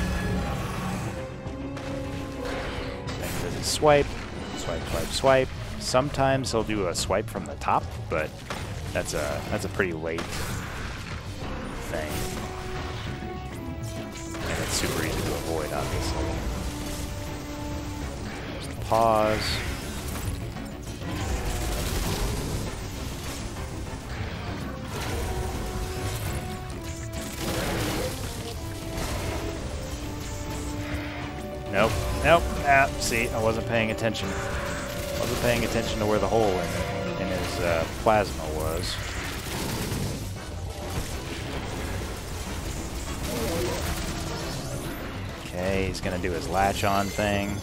Then he does his swipe, swipe, swipe, swipe. Sometimes he'll do a swipe from the top, but that's a pretty late thing. And it's super easy to avoid, obviously. There's the pause. Nope, nope. Ah, see, I wasn't paying attention. Wasn't paying attention to where the hole in his plasma was. Okay, he's gonna do his latch-on thing.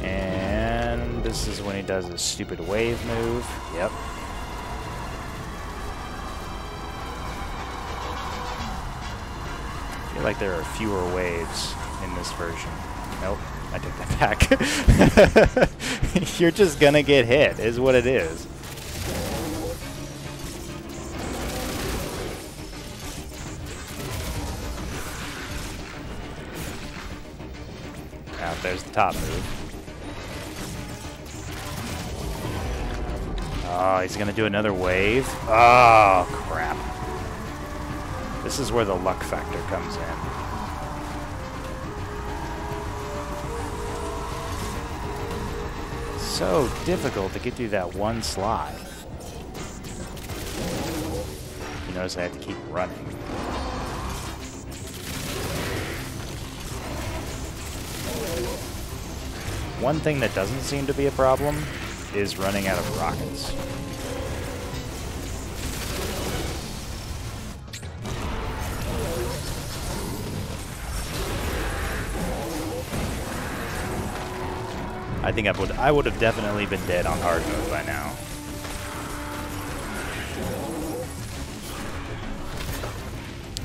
And this is when he does his stupid wave move. Yep. I feel like there are fewer waves in this version. Nope, I take that back. You're just gonna get hit, is what it is. Now there's the top move. Oh, he's gonna do another wave. Oh, crap. This is where the luck factor comes in. So difficult to get through that one slide. You notice I have to keep running. One thing that doesn't seem to be a problem is running out of rockets. I think I would have definitely been dead on hard mode by now.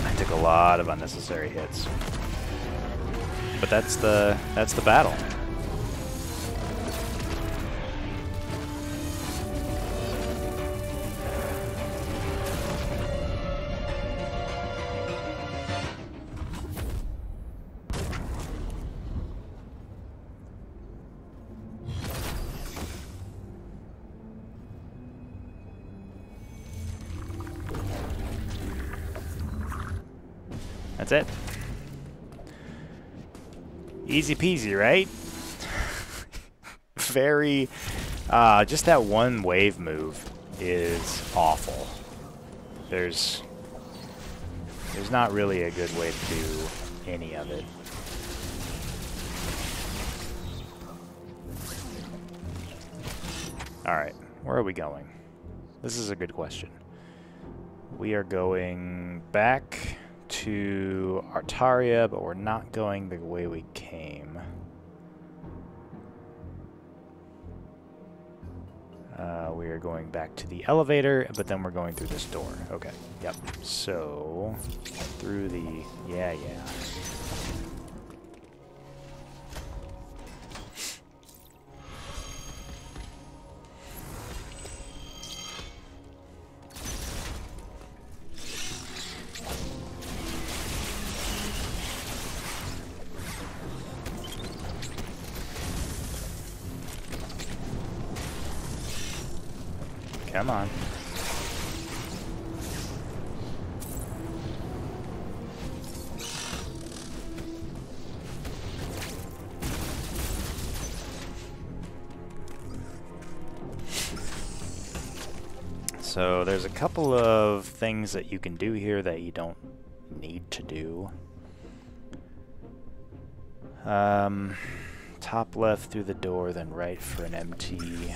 I took a lot of unnecessary hits. But that's the battle. That's it. Easy peasy, right? Very, just that one wave move is awful. There's not really a good way to do any of it. Alright, where are we going? This is a good question. We are going back to Artaria, but we're not going the way we came. We are going back to the elevator, but then we're going through this door. Okay, yep. So, through the... yeah. Come on. So there's a couple of things that you can do here that you don't need to do. Top left through the door, then right for an MT.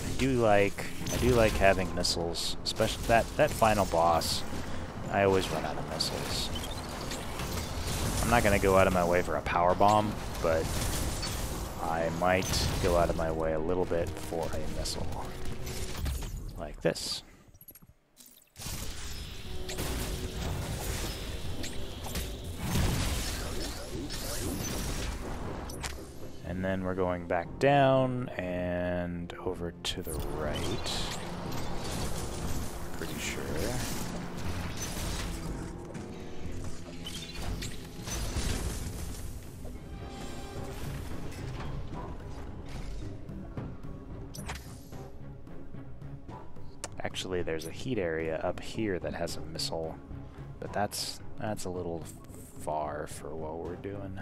I do like having missiles, especially that final boss. I always run out of missiles. I'm not gonna go out of my way for a power bomb, but I might go out of my way a little bit for a missile, like this. And then we're going back down and over to the right. Pretty sure. Actually, there's a heat area up here that has a missile, but that's a little far for what we're doing.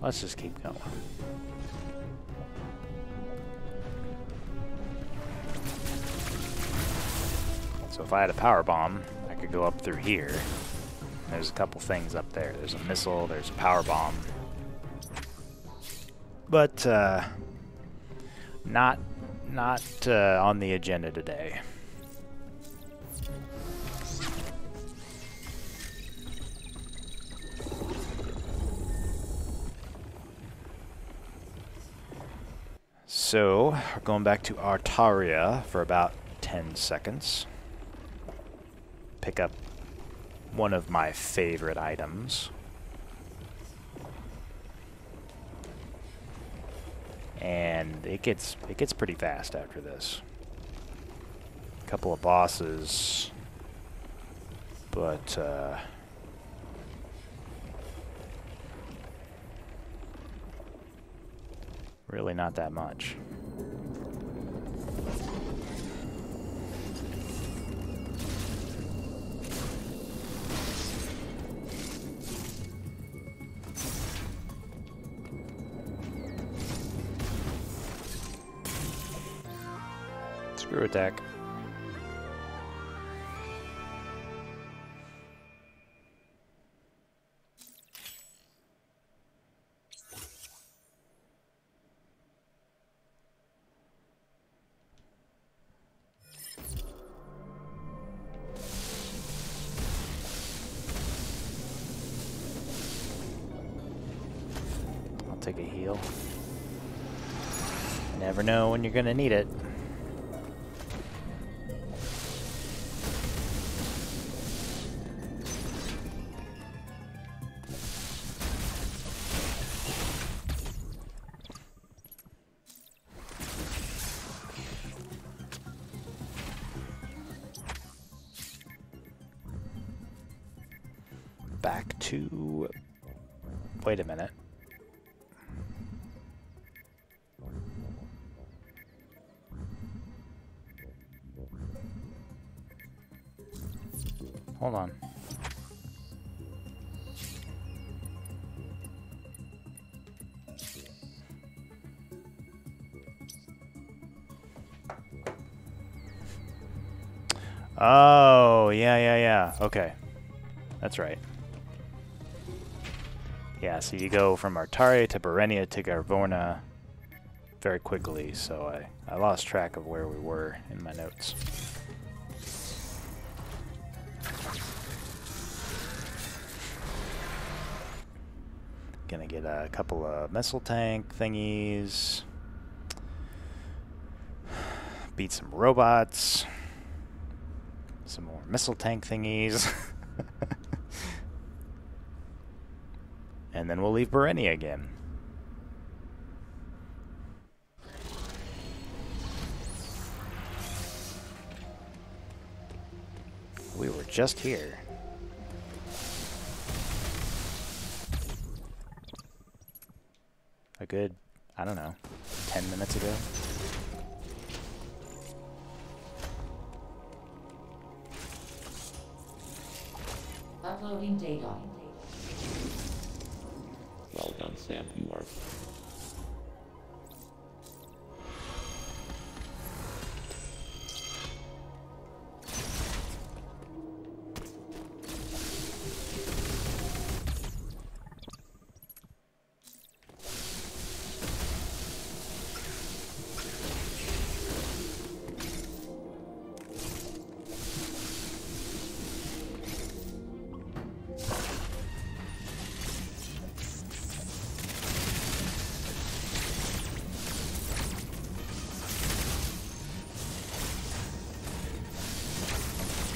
Let's just keep going. So if I had a power bomb, I could go up through here. There's a couple things up there. There's a missile, there's a power bomb. But not on the agenda today. So, we're going back to Artaria for about 10 seconds. Pick up one of my favorite items. And it gets pretty fast after this. A couple of bosses, but really not that much. Screw attack. I'll take a heal. Never know when you're gonna need it. Back to... Wait a minute. Hold on. Oh, yeah. Okay. That's right. Yeah, so you go from Artaria to Berenia to Garvorna very quickly, so I lost track of where we were in my notes. Gonna get a couple of missile tank thingies. Beat some robots. Some more missile tank thingies. And then we'll leave Berenia again. We were just here. A good, I don't know, 10 minutes ago. Uploading data. Well done, Sam. You are.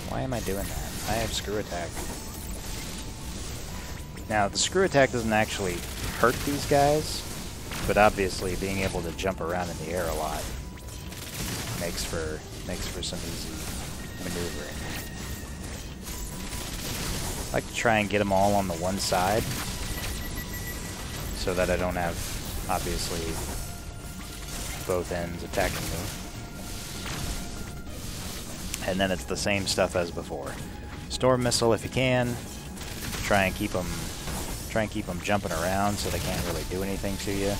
Why am I doing that? I have screw attack. Now, the screw attack doesn't actually hurt these guys, but obviously being able to jump around in the air a lot makes for some easy maneuvering. I like to try and get them all on the one side so that I don't have, obviously, both ends attacking me. And then it's the same stuff as before. Storm missile if you can. try and keep them jumping around so they can't really do anything to you.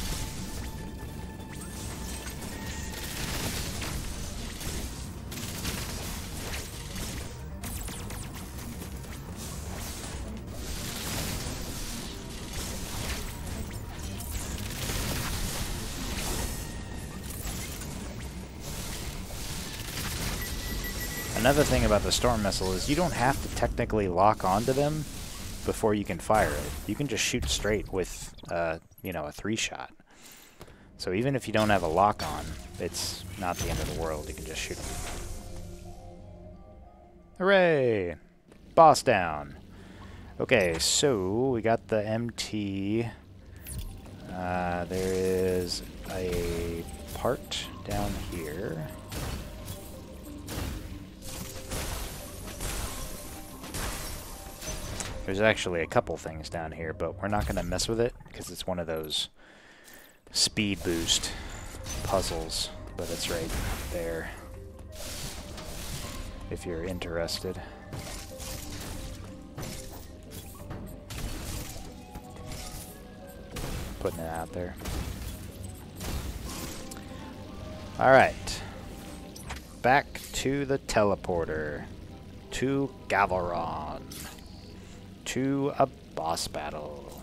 Another thing about the storm missile is you don't have to technically lock onto them before you can fire it. You can just shoot straight with, you know, a 3-shot. So even if you don't have a lock on, it's not the end of the world. You can just shoot them. Hooray! Boss down. Okay, so we got the MT. There is a part down here. There's actually a couple things down here, but we're not going to mess with it because it's one of those speed boost puzzles, but it's right there if you're interested. Putting it out there. Alright. Back to the teleporter. To Gavaron. To a boss battle.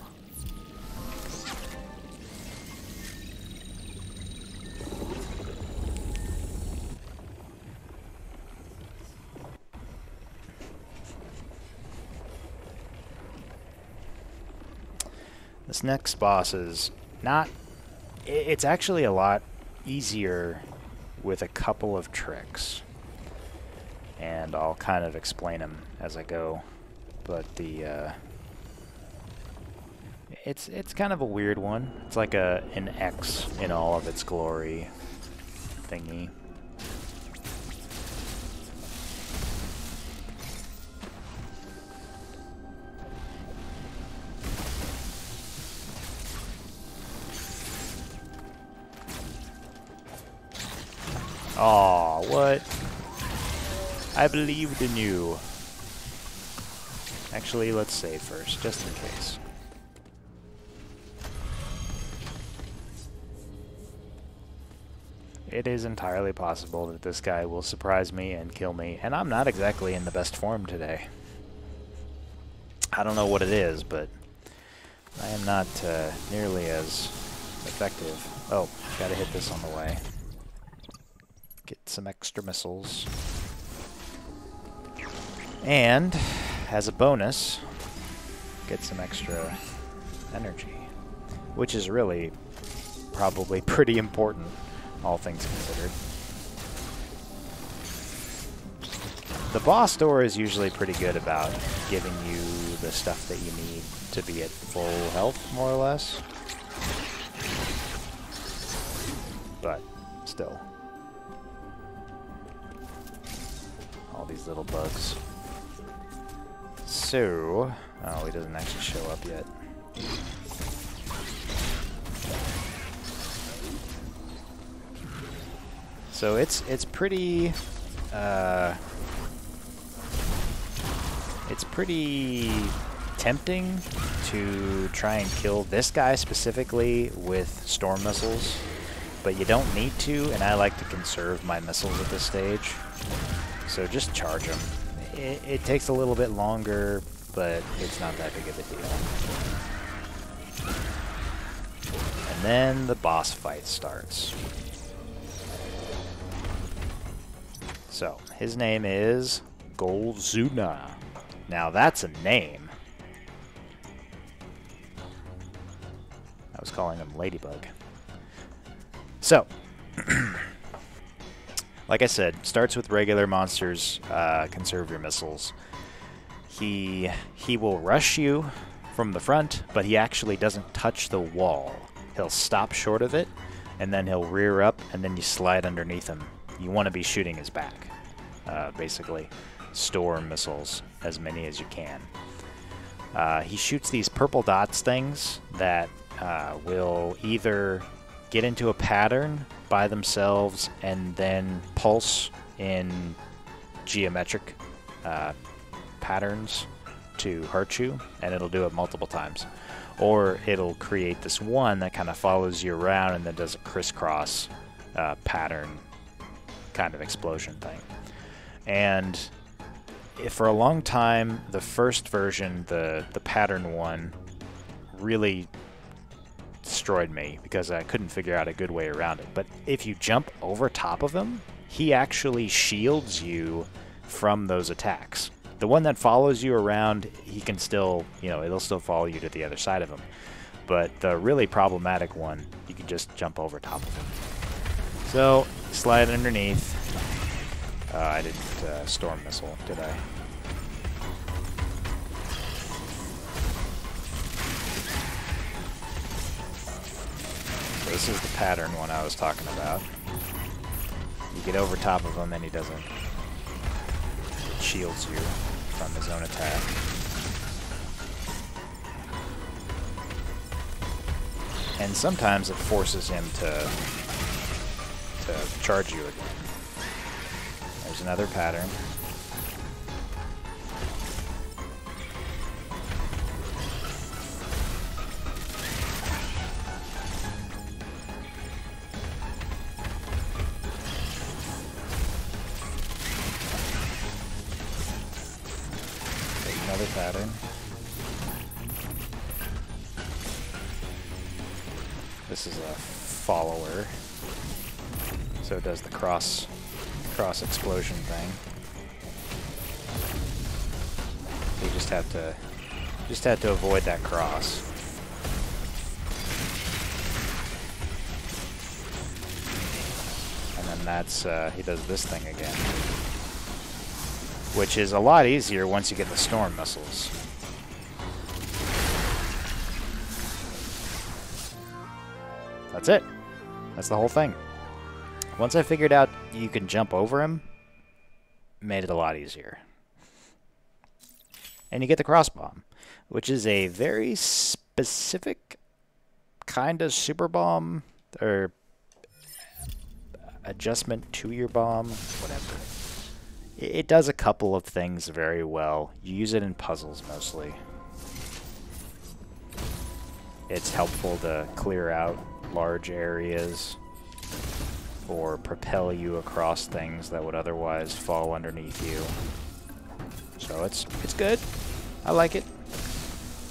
This next boss is not... It's actually a lot easier with a couple of tricks. And I'll kind of explain them as I go. But the it's kind of a weird one. It's like an X in all of its glory thingy. Aw, what? I believed in you. Actually, let's save first, just in case. It is entirely possible that this guy will surprise me and kill me, and I'm not exactly in the best form today. I don't know what it is, but I am not nearly as effective. Oh, gotta hit this on the way. Get some extra missiles. And, as a bonus, get some extra energy. Which is really probably pretty important, all things considered. The boss door is usually pretty good about giving you the stuff that you need to be at full health, more or less. But, still. All these little bugs. So, oh, he doesn't actually show up yet. So it's pretty tempting to try and kill this guy specifically with storm missiles, but you don't need to, and I like to conserve my missiles at this stage. So just charge them. It takes a little bit longer, but it's not that big of a deal. And then the boss fight starts. So, his name is Golzuna. Now that's a name. I was calling him Ladybug. So, like I said, starts with regular monsters, conserve your missiles. He will rush you from the front, but he actually doesn't touch the wall. He'll stop short of it, and then he'll rear up, and then you slide underneath him. You want to be shooting his back, basically. Store missiles, as many as you can. He shoots these purple dots things that will either get into a pattern by themselves and then pulse in geometric patterns to hurt you, and it'll do it multiple times. Or it'll create this one that kind of follows you around and then does a crisscross pattern kind of explosion thing. And for a long time, the first version, the pattern one, really destroyed me because I couldn't figure out a good way around it. But if you jump over top of him, he actually shields you from those attacks. The one that follows you around, he can still, it'll still follow you to the other side of him. But the really problematic one, you can just jump over top of him. So, slide underneath. I didn't storm missile, did I? So this is the pattern one I was talking about. You get over top of him and he doesn't. It shields you from his own attack. And sometimes it forces him to charge you again. There's another pattern. There's another pattern. This is a follower. So it does the cross explosion thing. You just have to avoid that cross. And then that's he does this thing again, which is a lot easier once you get the storm missiles. That's it. That's the whole thing. Once I figured out you can jump over him, made it a lot easier. And you get the cross bomb, which is a very specific kind of super bomb, or adjustment to your bomb, whatever. It does a couple of things very well. You use it in puzzles mostly. It's helpful to clear out large areas or propel you across things that would otherwise fall underneath you. So it's good. I like it.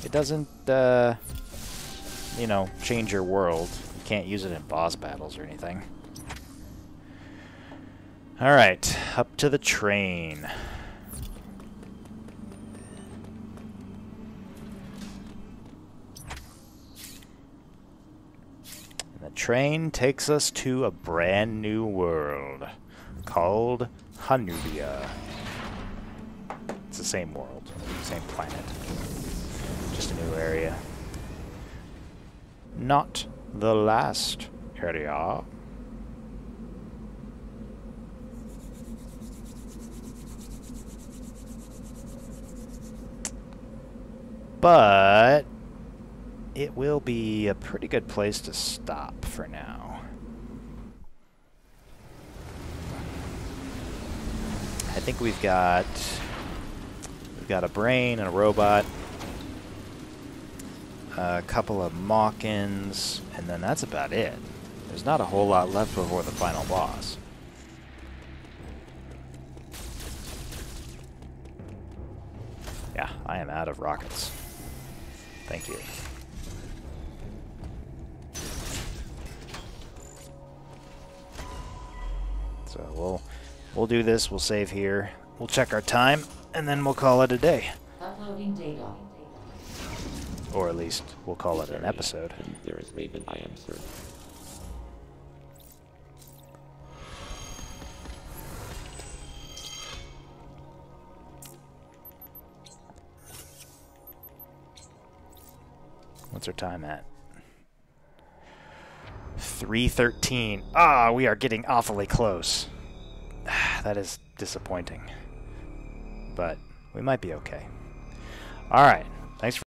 It doesn't, change your world. You can't use it in boss battles or anything. Alright, up to the train. The train takes us to a brand new world called Hanubia. It's the same world, same planet, just a new area. Not the last area. But it will be a pretty good place to stop for now. I think we've got a brain and a robot, a couple of Mawkins, and then that's about it. There's not a whole lot left before the final boss. Yeah, I am out of rockets. Thank you. So we'll do this, we'll save here, we'll check our time, and then we'll call it a day. Uploading data. Or at least we'll call it an episode. There is Raven, I am certain. What's our time at? 3:13. Ah, we are getting awfully close. That is disappointing. But we might be okay. All right. Thanks for